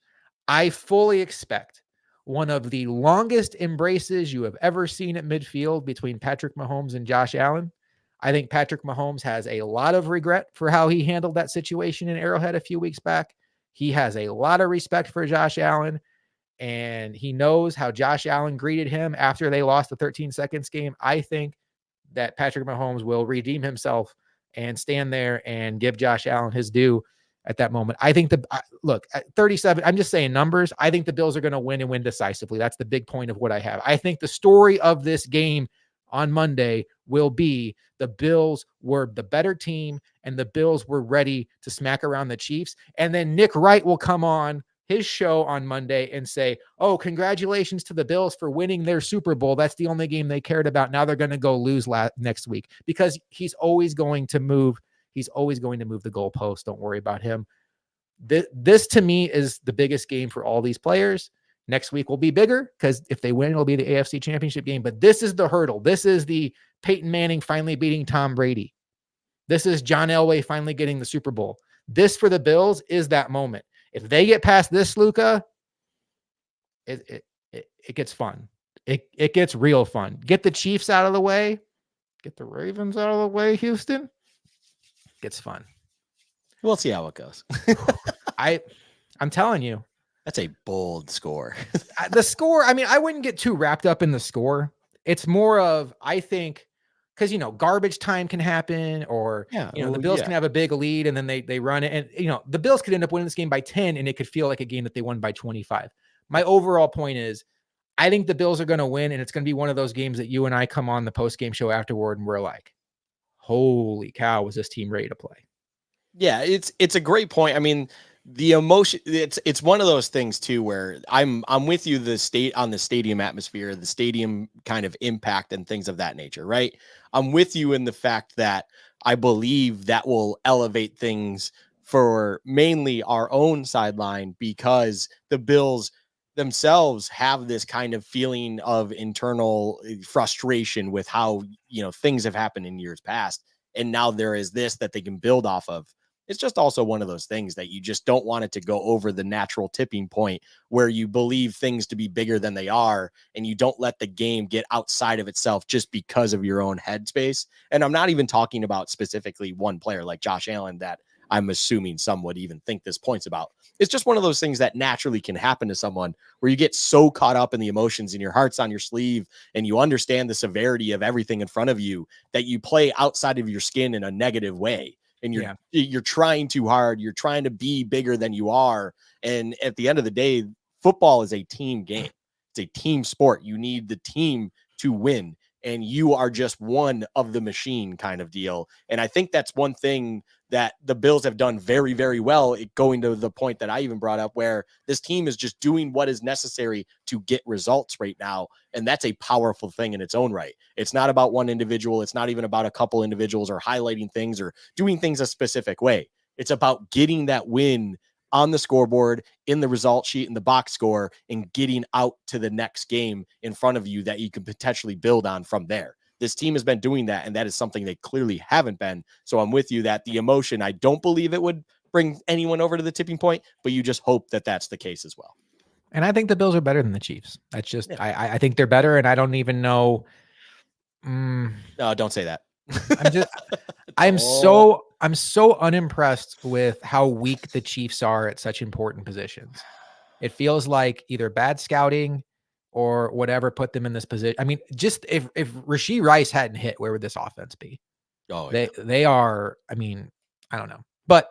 I fully expect one of the longest embraces you have ever seen at midfield between Patrick Mahomes and Josh Allen. I think Patrick Mahomes has a lot of regret for how he handled that situation in Arrowhead a few weeks back. He has a lot of respect for Josh Allen, and he knows how Josh Allen greeted him after they lost the 13 seconds game. I think that Patrick Mahomes will redeem himself and stand there and give Josh Allen his due at that moment. I think look, at 37, I'm just saying numbers. I think the Bills are going to win and win decisively. That's the big point of what I have. I think the story of this game on Monday will be the Bills were the better team and the Bills were ready to smack around the Chiefs. And then Nick Wright will come on his show on Monday and say, oh, congratulations to the Bills for winning their Super Bowl. That's the only game they cared about. Now they're going to go lose next week, because he's always going to move. He's always going to move the goalpost. Don't worry about him. This to me is the biggest game for all these players. Next week will be bigger because if they win, it'll be the AFC Championship game. But this is the hurdle. This is the Peyton Manning finally beating Tom Brady. This is John Elway finally getting the Super Bowl. This for the Bills is that moment. If they get past this, Luca, it gets fun. It gets real fun. Get the Chiefs out of the way. Get the Ravens out of the way, Houston. It gets fun. We'll see how it goes. I'm telling you. That's a bold score. The score, I mean, I wouldn't get too wrapped up in the score. It's more of, I think, because, garbage time can happen, or, the Bills can have a big lead and then they run it. And, the Bills could end up winning this game by 10 and it could feel like a game that they won by 25. My overall point is, I think the Bills are going to win, and it's going to be one of those games that you and I come on the post-game show afterward and we're like, holy cow, was this team ready to play? Yeah, it's a great point. I mean, the emotion, it's one of those things too, where I'm with you, the stadium atmosphere, the stadium kind of impact and things of that nature, right? I'm with you in the fact that I believe that will elevate things for mainly our own sideline, because the Bills themselves have this kind of feeling of internal frustration with how, things have happened in years past. And now there is this that they can build off of. It's just also one of those things that you just don't want it to go over the natural tipping point where you believe things to be bigger than they are, and you don't let the game get outside of itself just because of your own headspace. And I'm not even talking about specifically one player like Josh Allen that I'm assuming some would even think this point's about. It's just one of those things that naturally can happen to someone where you get so caught up in the emotions and your heart's on your sleeve and you understand the severity of everything in front of you that you play outside of your skin in a negative way. And you're trying too hard. You're trying to be bigger than you are. And at the end of the day, football is a team game. It's a team sport. You need the team to win. and you are just one of the machine kind of deal. And I think that's one thing that the Bills have done very, very well, going to the point that I even brought up, where this team is just doing what is necessary to get results right now. And that's a powerful thing in its own right. It's not about one individual. It's not even about a couple individuals or highlighting things or doing things a specific way. It's about getting that win on the scoreboard, in the result sheet, in the box score, and getting out to the next game in front of you that you can potentially build on from there. This team has been doing that, and that is something they clearly haven't been. So I'm with you that the emotion, I don't believe it would bring anyone over to the tipping point, but you just hope that that's the case as well. And I think the Bills are better than the Chiefs. That's just, I think they're better, and I don't even know. No, don't say that. I'm so unimpressed with how weak the Chiefs are at such important positions. It feels like either bad scouting or whatever put them in this position. I mean, just if Rashee Rice hadn't hit, where would this offense be? Oh, they are, I mean, I don't know. But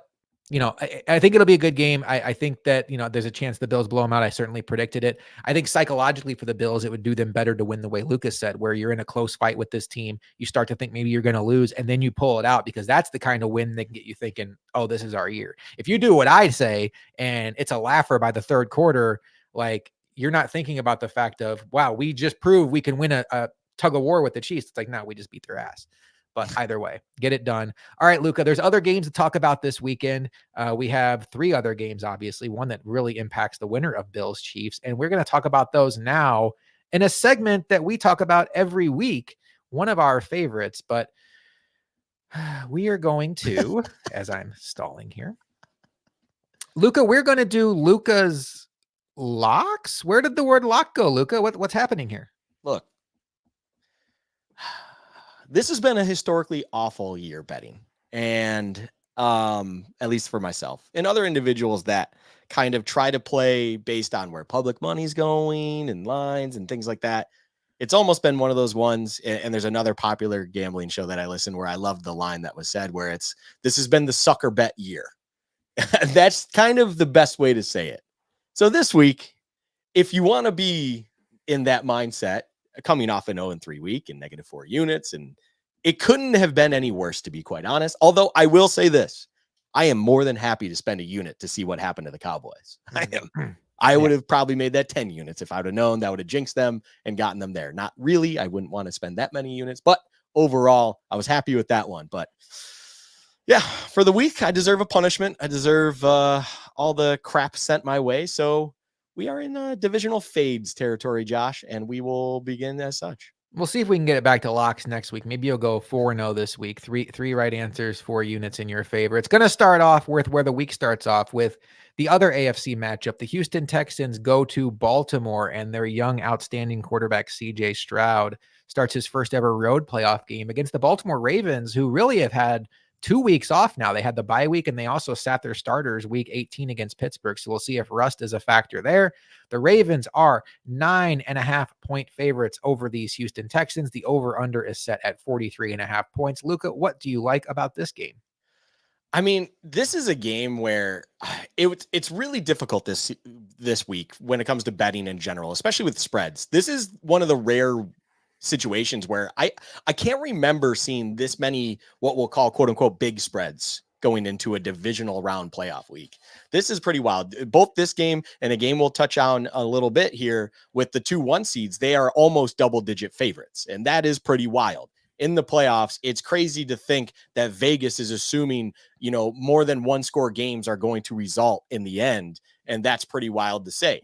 I think it'll be a good game. I think that, there's a chance the Bills blow them out. I certainly predicted it. I think psychologically for the Bills, it would do them better to win the way Lucas said, where you're in a close fight with this team. You start to think maybe you're going to lose, and then you pull it out, because that's the kind of win that can get you thinking, oh, this is our year. If you do what I say and it's a laugher by the third quarter, like, you're not thinking about the fact of, wow, we just proved we can win a tug of war with the Chiefs. It's like, no, we just beat their ass. But either way, get it done. All right, Luca, there's other games to talk about this weekend. We have 3 other games, obviously, one that really impacts the winner of Bills Chiefs. And we're going to talk about those now in a segment that we talk about every week, one of our favorites. But we are going to, as I'm stalling here, Luca, we're going to do Luca's locks. Where did the word lock go, Luca? What's happening here? Look, this has been a historically awful year betting, and at least for myself and other individuals that kind of try to play based on where public money's going and lines and things like that. It's almost been one of those ones. And there's another popular gambling show that I listen where I love the line that was said, where this has been the sucker bet year. That's kind of the best way to say it. So this week, if you want to be in that mindset, coming off an 0-3 week and -4 units, and it couldn't have been any worse, to be quite honest. Although I will say this, I am more than happy to spend a unit to see what happened to the Cowboys. I would have probably made that 10 units if I would have known that would have jinxed them and gotten them there. Not really. I wouldn't want to spend that many units, but overall, I was happy with that one. But yeah, for the week, I deserve a punishment. I deserve all the crap sent my way. So we are in divisional fades territory, Josh, and we will begin as such. We'll see if we can get it back to locks next week. Maybe you'll go 4-0 this week. Three right answers, 4 units in your favor. It's going to start off with where the week starts off with the other AFC matchup. The Houston Texans go to Baltimore, and their young, outstanding quarterback CJ Stroud starts his first ever road playoff game against the Baltimore Ravens, who really have had 2 weeks off now. They had the bye week, and they also sat their starters week 18 against Pittsburgh. So we'll see if rust is a factor there. The Ravens are 9.5-point favorites over these Houston Texans. The over-under is set at 43.5 points. Luca, what do you like about this game? I mean, this is a game where it's really difficult this week when it comes to betting in general, especially with spreads. This is one of the rare situations where I can't remember seeing this many what we'll call quote unquote big spreads going into a divisional round playoff week. This is pretty wild. Both this game and a game we'll touch on a little bit here with the 2-1 seeds, they are almost double-digit favorites, and that is pretty wild. In the playoffs, it's crazy to think that Vegas is assuming, more than 1-score games are going to result in the end, and that's pretty wild to say.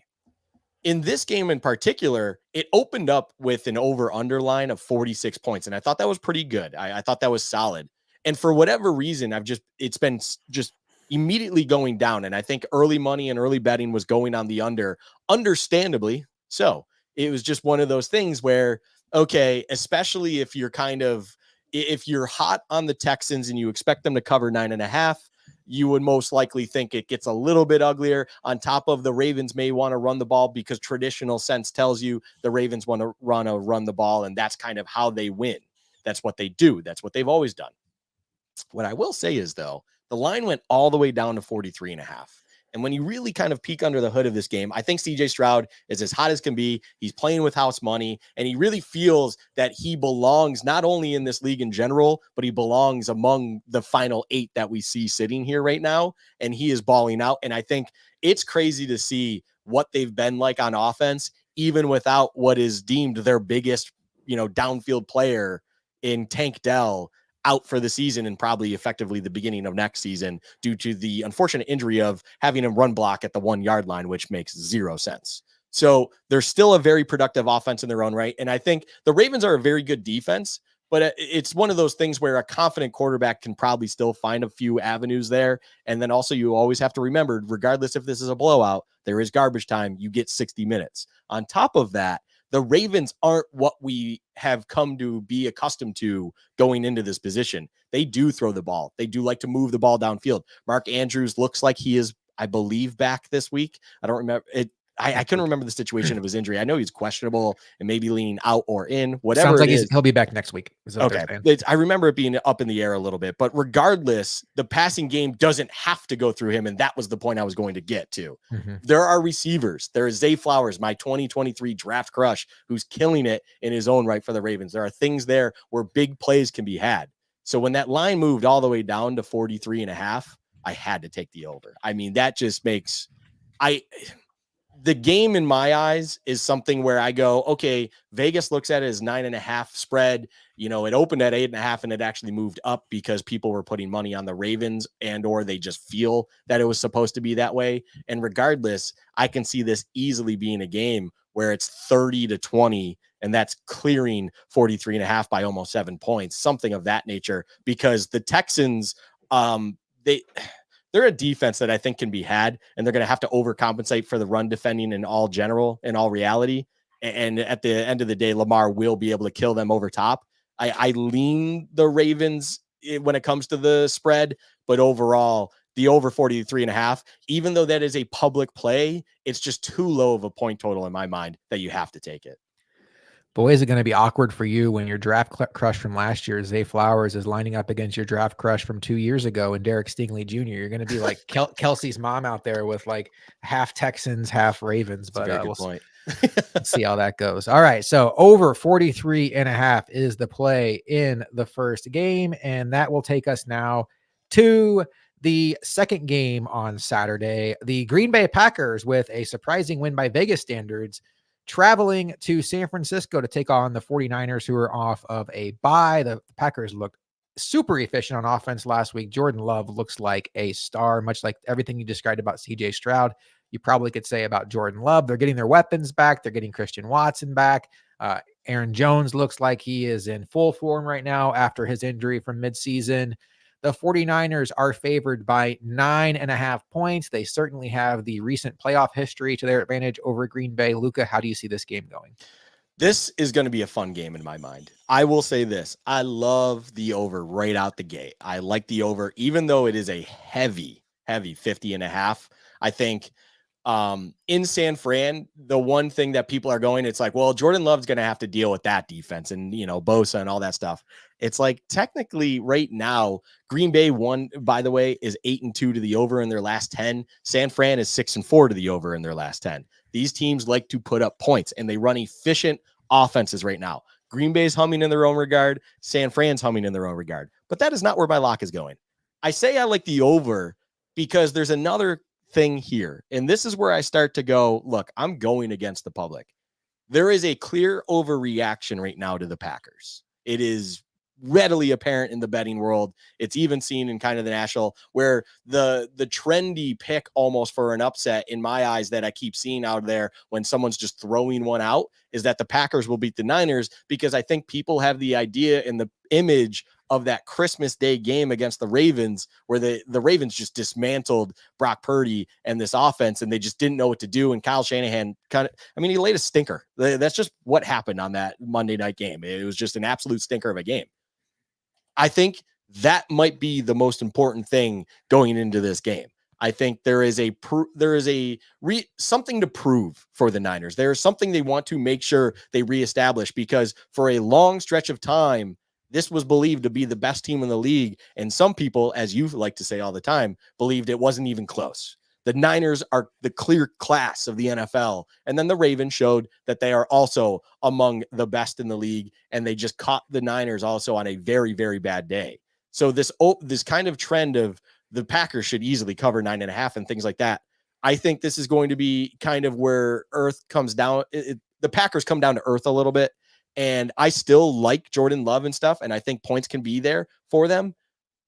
In this game in particular, it opened up with an over-under line of 46 points, and I thought that was pretty good. I thought that was solid. And for whatever reason, it's been just immediately going down, and I think early money and early betting was going on the under, understandably so. It was just one of those things where, okay, especially if you're hot on the Texans and you expect them to cover 9.5, you would most likely think it gets a little bit uglier. On top of the Ravens may want to run the ball because traditional sense tells you the Ravens want to run the ball, and that's kind of how they win. That's what they do. That's what they've always done. What I will say is, though, the line went all the way down to 43.5. And when you really kind of peek under the hood of this game, I think CJ Stroud is as hot as can be. He's playing with house money, and he really feels that he belongs not only in this league in general, but he belongs among the final 8 that we see sitting here right now. And he is balling out. And I think it's crazy to see what they've been like on offense, even without what is deemed their biggest, downfield player in Tank Dell out for the season and probably effectively the beginning of next season due to the unfortunate injury of having him run block at the 1 yard line, which makes 0 sense. So they're still a very productive offense in their own right. And I think the Ravens are a very good defense, but it's one of those things where a confident quarterback can probably still find a few avenues there. And then also you always have to remember, regardless if this is a blowout, there is garbage time. You get 60 minutes. On top of that, the Ravens aren't what we have come to be accustomed to going into this position. They do throw the ball. They do like to move the ball downfield. Mark Andrews looks like he is, I believe, back this week. I don't remember it. I couldn't remember the situation of his injury. I know he's questionable and maybe leaning out or in, whatever. Sounds like he'll be back next week. Okay. I remember it being up in the air a little bit, but regardless, the passing game doesn't have to go through him. And that was the point I was going to get to. Mm-hmm. There are receivers. There is Zay Flowers, my 2023 draft crush, who's killing it in his own right for the Ravens. There are things there where big plays can be had. So when that line moved all the way down to 43.5, I had to take the over. I mean, that just makes the game in my eyes is something where I go, okay, Vegas looks at it as 9.5 spread. It opened at 8.5 and it actually moved up because people were putting money on the Ravens or they just feel that it was supposed to be that way. And regardless, I can see this easily being a game where it's 30-20 and that's clearing 43.5 by almost 7 points, something of that nature, because the Texans, they're a defense that I think can be had, and they're going to have to overcompensate for the run defending in all reality. And at the end of the day, Lamar will be able to kill them over top. I lean the Ravens when it comes to the spread, but overall, the over 43.5, even though that is a public play, it's just too low of a point total in my mind that you have to take it. Boy, is it going to be awkward for you when your draft crush from last year, Zay Flowers, is lining up against your draft crush from 2 years ago and Derek Stingley Jr. You're going to be like Kelsey's mom out there with like half Texans, half Ravens. But we'll point. see how that goes. All right. So over 43.5 is the play in the first game. And that will take us now to the second game on Saturday. The Green Bay Packers, with a surprising win by Vegas standards, traveling to San Francisco to take on the 49ers, who are off of a bye. The Packers looked super efficient on offense last week. Jordan Love looks like a star, much like everything you described about CJ Stroud. You probably could say about Jordan Love. They're getting their weapons back. They're getting Christian Watson back. Aaron Jones looks like he is in full form right now after his injury from midseason. The 49ers are favored by 9.5 points. They certainly have the recent playoff history to their advantage over Green Bay. Luca, how do you see this game going? This is going to be a fun game in my mind. I will say this. I love the over right out the gate. I like the over, even though it is a heavy 50.5. I think in San Fran, the one thing that people are going, it's like, well, Jordan Love's going to have to deal with that defense and, Bosa and all that stuff. It's like, technically right now, Green Bay won, by the way, is 8-2 to the over in their last 10. San Fran is 6-4 to the over in their last 10. These teams like to put up points and they run efficient offenses right now. Green Bay's humming in their own regard. San Fran's humming in their own regard, but that is not where my lock is going. I say I like the over because there's another thing here. And this is where I start to go, look, I'm going against the public. There is a clear overreaction right now to the Packers. It is readily apparent in the betting world. It's even seen in kind of the national, where the trendy pick almost for an upset in my eyes that I keep seeing out there when someone's just throwing one out is that the Packers will beat the Niners, because I think people have the idea and the image of that Christmas Day game against the Ravens, where the Ravens just dismantled Brock Purdy and this offense, and they just didn't know what to do. And Kyle Shanahan he laid a stinker. That's just what happened on that Monday night game. It was just an absolute stinker of a game. I think that might be the most important thing going into this game. I think there is something to prove for the Niners. There is something they want to make sure they reestablish, because for a long stretch of time, this was believed to be the best team in the league. And some people, as you like to say all the time, believed it wasn't even close. The Niners are the clear class of the NFL. And then the Ravens showed that they are also among the best in the league. And they just caught the Niners also on a very, very bad day. So this kind of trend of the Packers should easily cover 9.5 and things like that. I think this is going to be kind of where earth comes down. The Packers come down to earth a little bit. And I still like Jordan Love and stuff. And I think points can be there for them.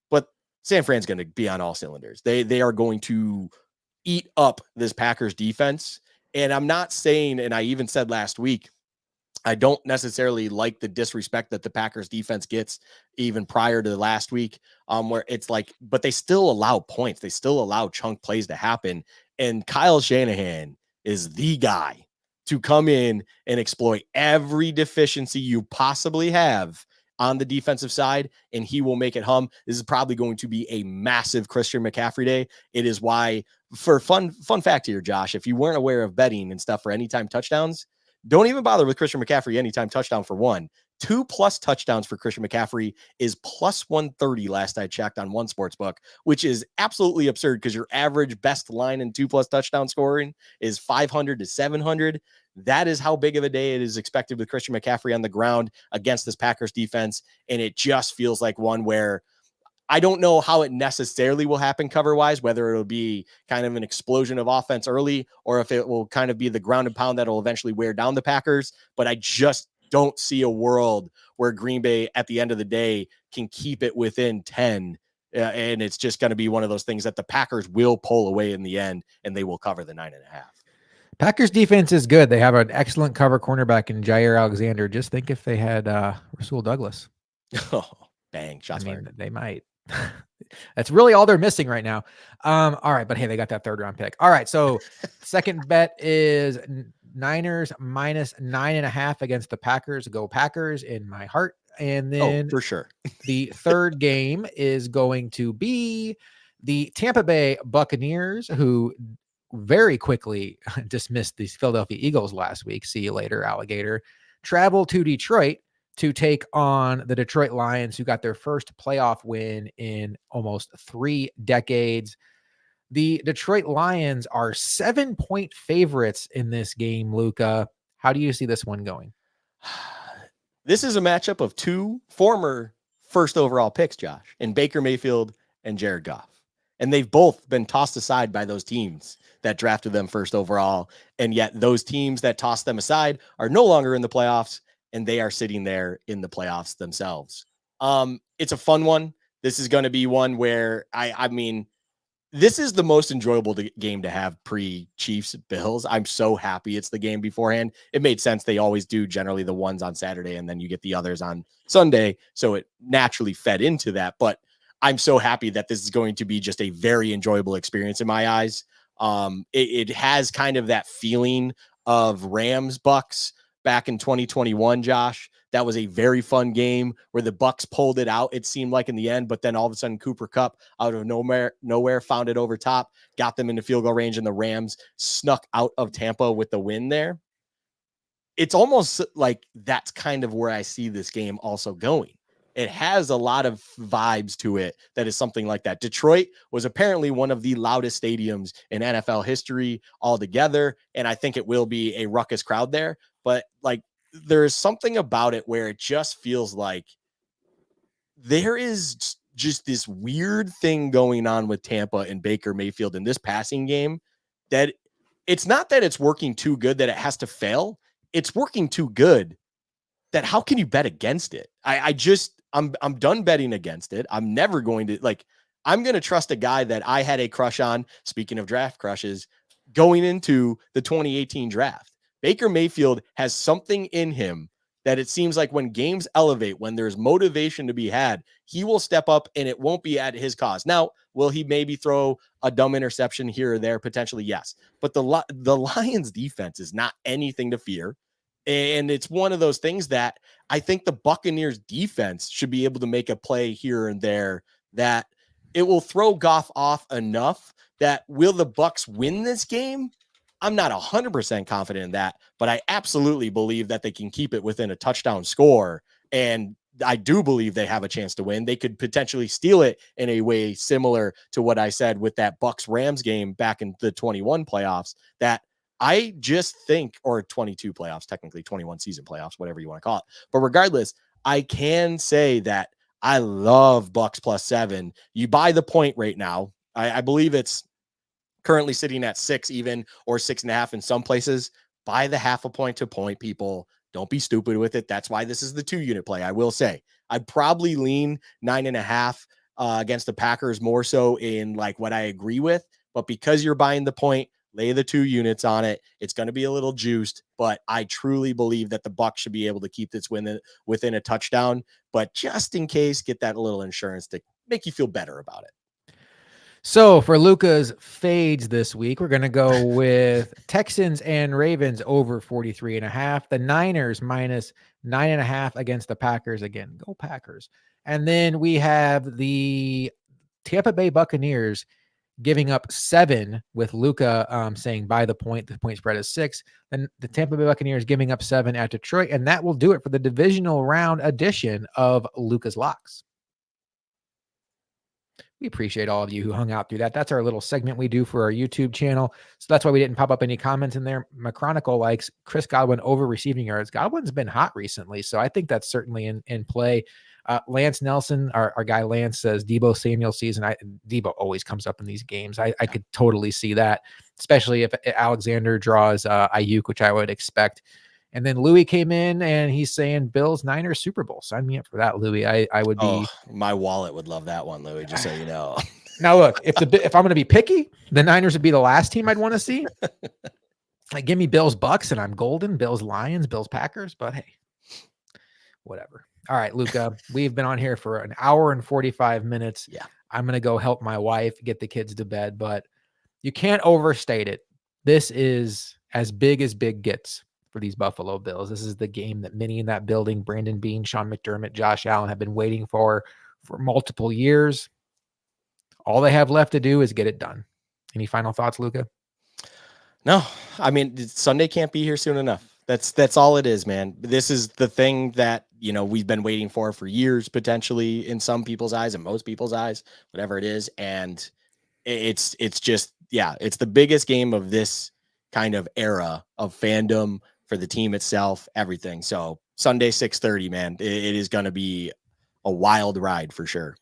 But San Fran's going to be on all cylinders. They are going to eat up this Packers defense. And I'm not saying, and I even said last week, I don't necessarily like the disrespect that the Packers defense gets even prior to last week, where it's like, but they still allow points. They still allow chunk plays to happen. And Kyle Shanahan is the guy to come in and exploit every deficiency you possibly have on the defensive side, and he will make it hum. This is probably going to be a massive Christian McCaffrey day. It is why, for fun fact here, Josh, if you weren't aware of betting and stuff for anytime touchdowns, don't even bother with Christian McCaffrey anytime touchdown for one. 2+ touchdowns for Christian McCaffrey is plus 130 last I checked on one sports book, which is absolutely absurd because your average best line in 2+ touchdown scoring is 500 to 700. That is how big of a day it is expected with Christian McCaffrey on the ground against this Packers defense. And it just feels like one where I don't know how it necessarily will happen cover-wise, whether it'll be kind of an explosion of offense early or if it will kind of be the ground and pound that will eventually wear down the Packers. But I just don't see a world where Green Bay at the end of the day can keep it within 10. And it's just going to be one of those things that the Packers will pull away in the end and they will cover the 9.5. Packers defense is good. They have an excellent cover cornerback in Jair Alexander. Just think if they had Rasul Douglas. Oh, bang. Shots fired. They might. That's really all they're missing right now. All right, but hey, they got that 3rd round pick. All right, so second bet is Niners minus 9.5 against the Packers. Go Packers in my heart. And then for sure. The third game is going to be the Tampa Bay Buccaneers, who very quickly dismissed the Philadelphia Eagles last week. See you later, alligator. Travel to Detroit to take on the Detroit Lions, who got their first playoff win in almost 3 decades. The Detroit Lions are 7-point favorites in this game, Luca. How do you see this one going? This is a matchup of 2 former first overall picks, Josh, and Baker Mayfield and Jared Goff. And they've both been tossed aside by those teams that drafted them first overall. And yet those teams that tossed them aside are no longer in the playoffs, and they are sitting there in the playoffs themselves. It's a fun one. This is going to be one where I mean, this is the most enjoyable game to have pre-Chiefs Bills. I'm so happy it's the game beforehand. It made sense. They always do generally the ones on Saturday and then you get the others on Sunday. So it naturally fed into that. But I'm so happy that this is going to be just a very enjoyable experience in my eyes. It has kind of that feeling of Rams Bucks back in 2021, Josh. That was a very fun game where the Bucks pulled it out, it seemed like in the end, but then all of a sudden Cooper Kupp out of nowhere found it over top, got them into field goal range, and the Rams snuck out of Tampa with the win there. It's almost like that's kind of where I see this game also going. It has a lot of vibes to it that is something like that. Detroit was apparently one of the loudest stadiums in NFL history altogether, and I think it will be a ruckus crowd there. But like, there's something about it where it just feels like there is just this weird thing going on with Tampa and Baker Mayfield in this passing game that it's not that it's working too good that it has to fail. It's working too good that how can you bet against it? I'm done betting against it. I'm never going to I'm going to trust a guy that I had a crush on. Speaking of draft crushes, going into the 2018 draft, Baker Mayfield has something in him that it seems like when games elevate, when there's motivation to be had, he will step up and it won't be at his cause. Now, will he maybe throw a dumb interception here or there? Potentially, yes. But the Lions defense is not anything to fear. And it's one of those things that I think the Buccaneers defense should be able to make a play here and there that it will throw Goff off enough that will the Bucs win this game? I'm not 100% confident in that, but I absolutely believe that they can keep it within a touchdown score. And I do believe they have a chance to win. They could potentially steal it in a way similar to what I said with that Bucks Rams game back in the 21 playoffs, that I just think, or 22 playoffs, technically 21 season playoffs, whatever you want to call it. But regardless, I can say that I love Bucks +7. You buy the point right now. I believe it's currently sitting at 6 even, or 6.5 in some places. Buy the half a point to point, people. Don't be stupid with it. That's why this is the 2-unit play. I will say I'd probably lean 9.5 against the Packers more so in like what I agree with, but because you're buying the point, lay the 2 units on it. It's going to be a little juiced, but I truly believe that the Bucs should be able to keep this win within a touchdown. But just in case, get that little insurance to make you feel better about it. So for Luca's fades this week, we're going to go with Texans and Ravens over 43.5. The Niners -9.5 against the Packers. Again, go Packers. And then we have the Tampa Bay Buccaneers giving up 7 with Luca saying by the point spread is 6. Then the Tampa Bay Buccaneers giving up 7 at Detroit. And that will do it for the divisional round edition of Luca's Locks. We appreciate all of you who hung out through that. That's our little segment we do for our YouTube channel. So that's why we didn't pop up any comments in there. McChronicle likes Chris Godwin over receiving yards. Godwin's been hot recently, so I think that's certainly in play. Lance Nelson, our guy Lance, says Deebo Samuel season. Deebo always comes up in these games. I could totally see that, especially if Alexander draws Ayuk, which I would expect. And then Louis came in and he's saying Bills Niners Super Bowl. Sign me up for that, Louis. I would be. Oh, my wallet would love that one, Louis. Just so you know. Now look, if I'm going to be picky, the Niners would be the last team I'd want to see. Like, give me Bills Bucks and I'm golden. Bills Lions, Bills Packers. But hey, whatever. All right, Luca, we've been on here for an hour and 45 minutes. Yeah, I'm going to go help my wife get the kids to bed, but you can't overstate it. This is as big gets for these Buffalo Bills. This is the game that many in that building, Brandon Beane, Sean McDermott, Josh Allen, have been waiting for multiple years. All they have left to do is get it done. Any final thoughts, Luca? No, I mean, Sunday can't be here soon enough. That's all it is, man. This is the thing that, we've been waiting for years, potentially in some people's eyes and most people's eyes, whatever it is. And it's just, it's the biggest game of this kind of era of fandom for the team itself, everything. So Sunday, 6:30, man, it is going to be a wild ride for sure.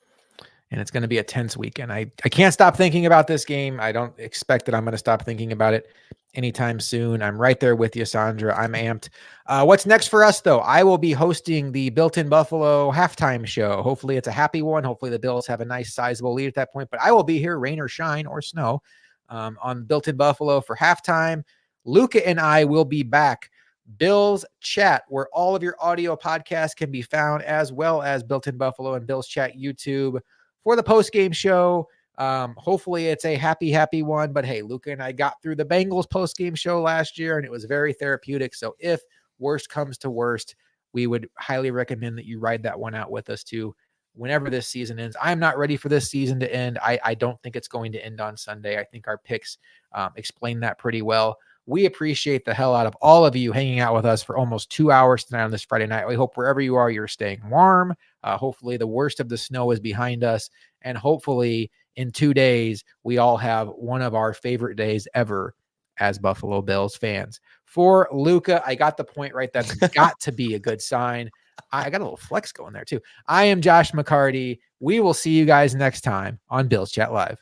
And it's going to be a tense weekend. I can't stop thinking about this game. I don't expect that I'm going to stop thinking about it anytime soon. I'm right there with you, Sandra. I'm amped. What's next for us, though? I will be hosting the Built-in Buffalo halftime show. Hopefully it's a happy one. Hopefully the Bills have a nice sizable lead at that point. But I will be here, rain or shine or snow, on Built-in Buffalo for halftime. Luca and I will be back. Bills Chat, where all of your audio podcasts can be found, as well as Built-in Buffalo and Bills Chat YouTube for the post-game show. Hopefully it's a happy one, but hey, Luca and I got through the Bengals post-game show last year and it was very therapeutic. So if worst comes to worst, we would highly recommend that you ride that one out with us too, whenever this season ends. I'm not ready for this season to end. I don't think it's going to end on Sunday. I think our picks explain that pretty well. We appreciate the hell out of all of you hanging out with us for almost 2 hours tonight on this Friday night. We hope wherever you are, you're staying warm. Hopefully the worst of the snow is behind us. And hopefully in 2 days, we all have one of our favorite days ever as Buffalo Bills fans. For Luca, I got the point right. That's got to be a good sign. I got a little flex going there too. I am Josh McCarty. We will see you guys next time on Bills Chat Live.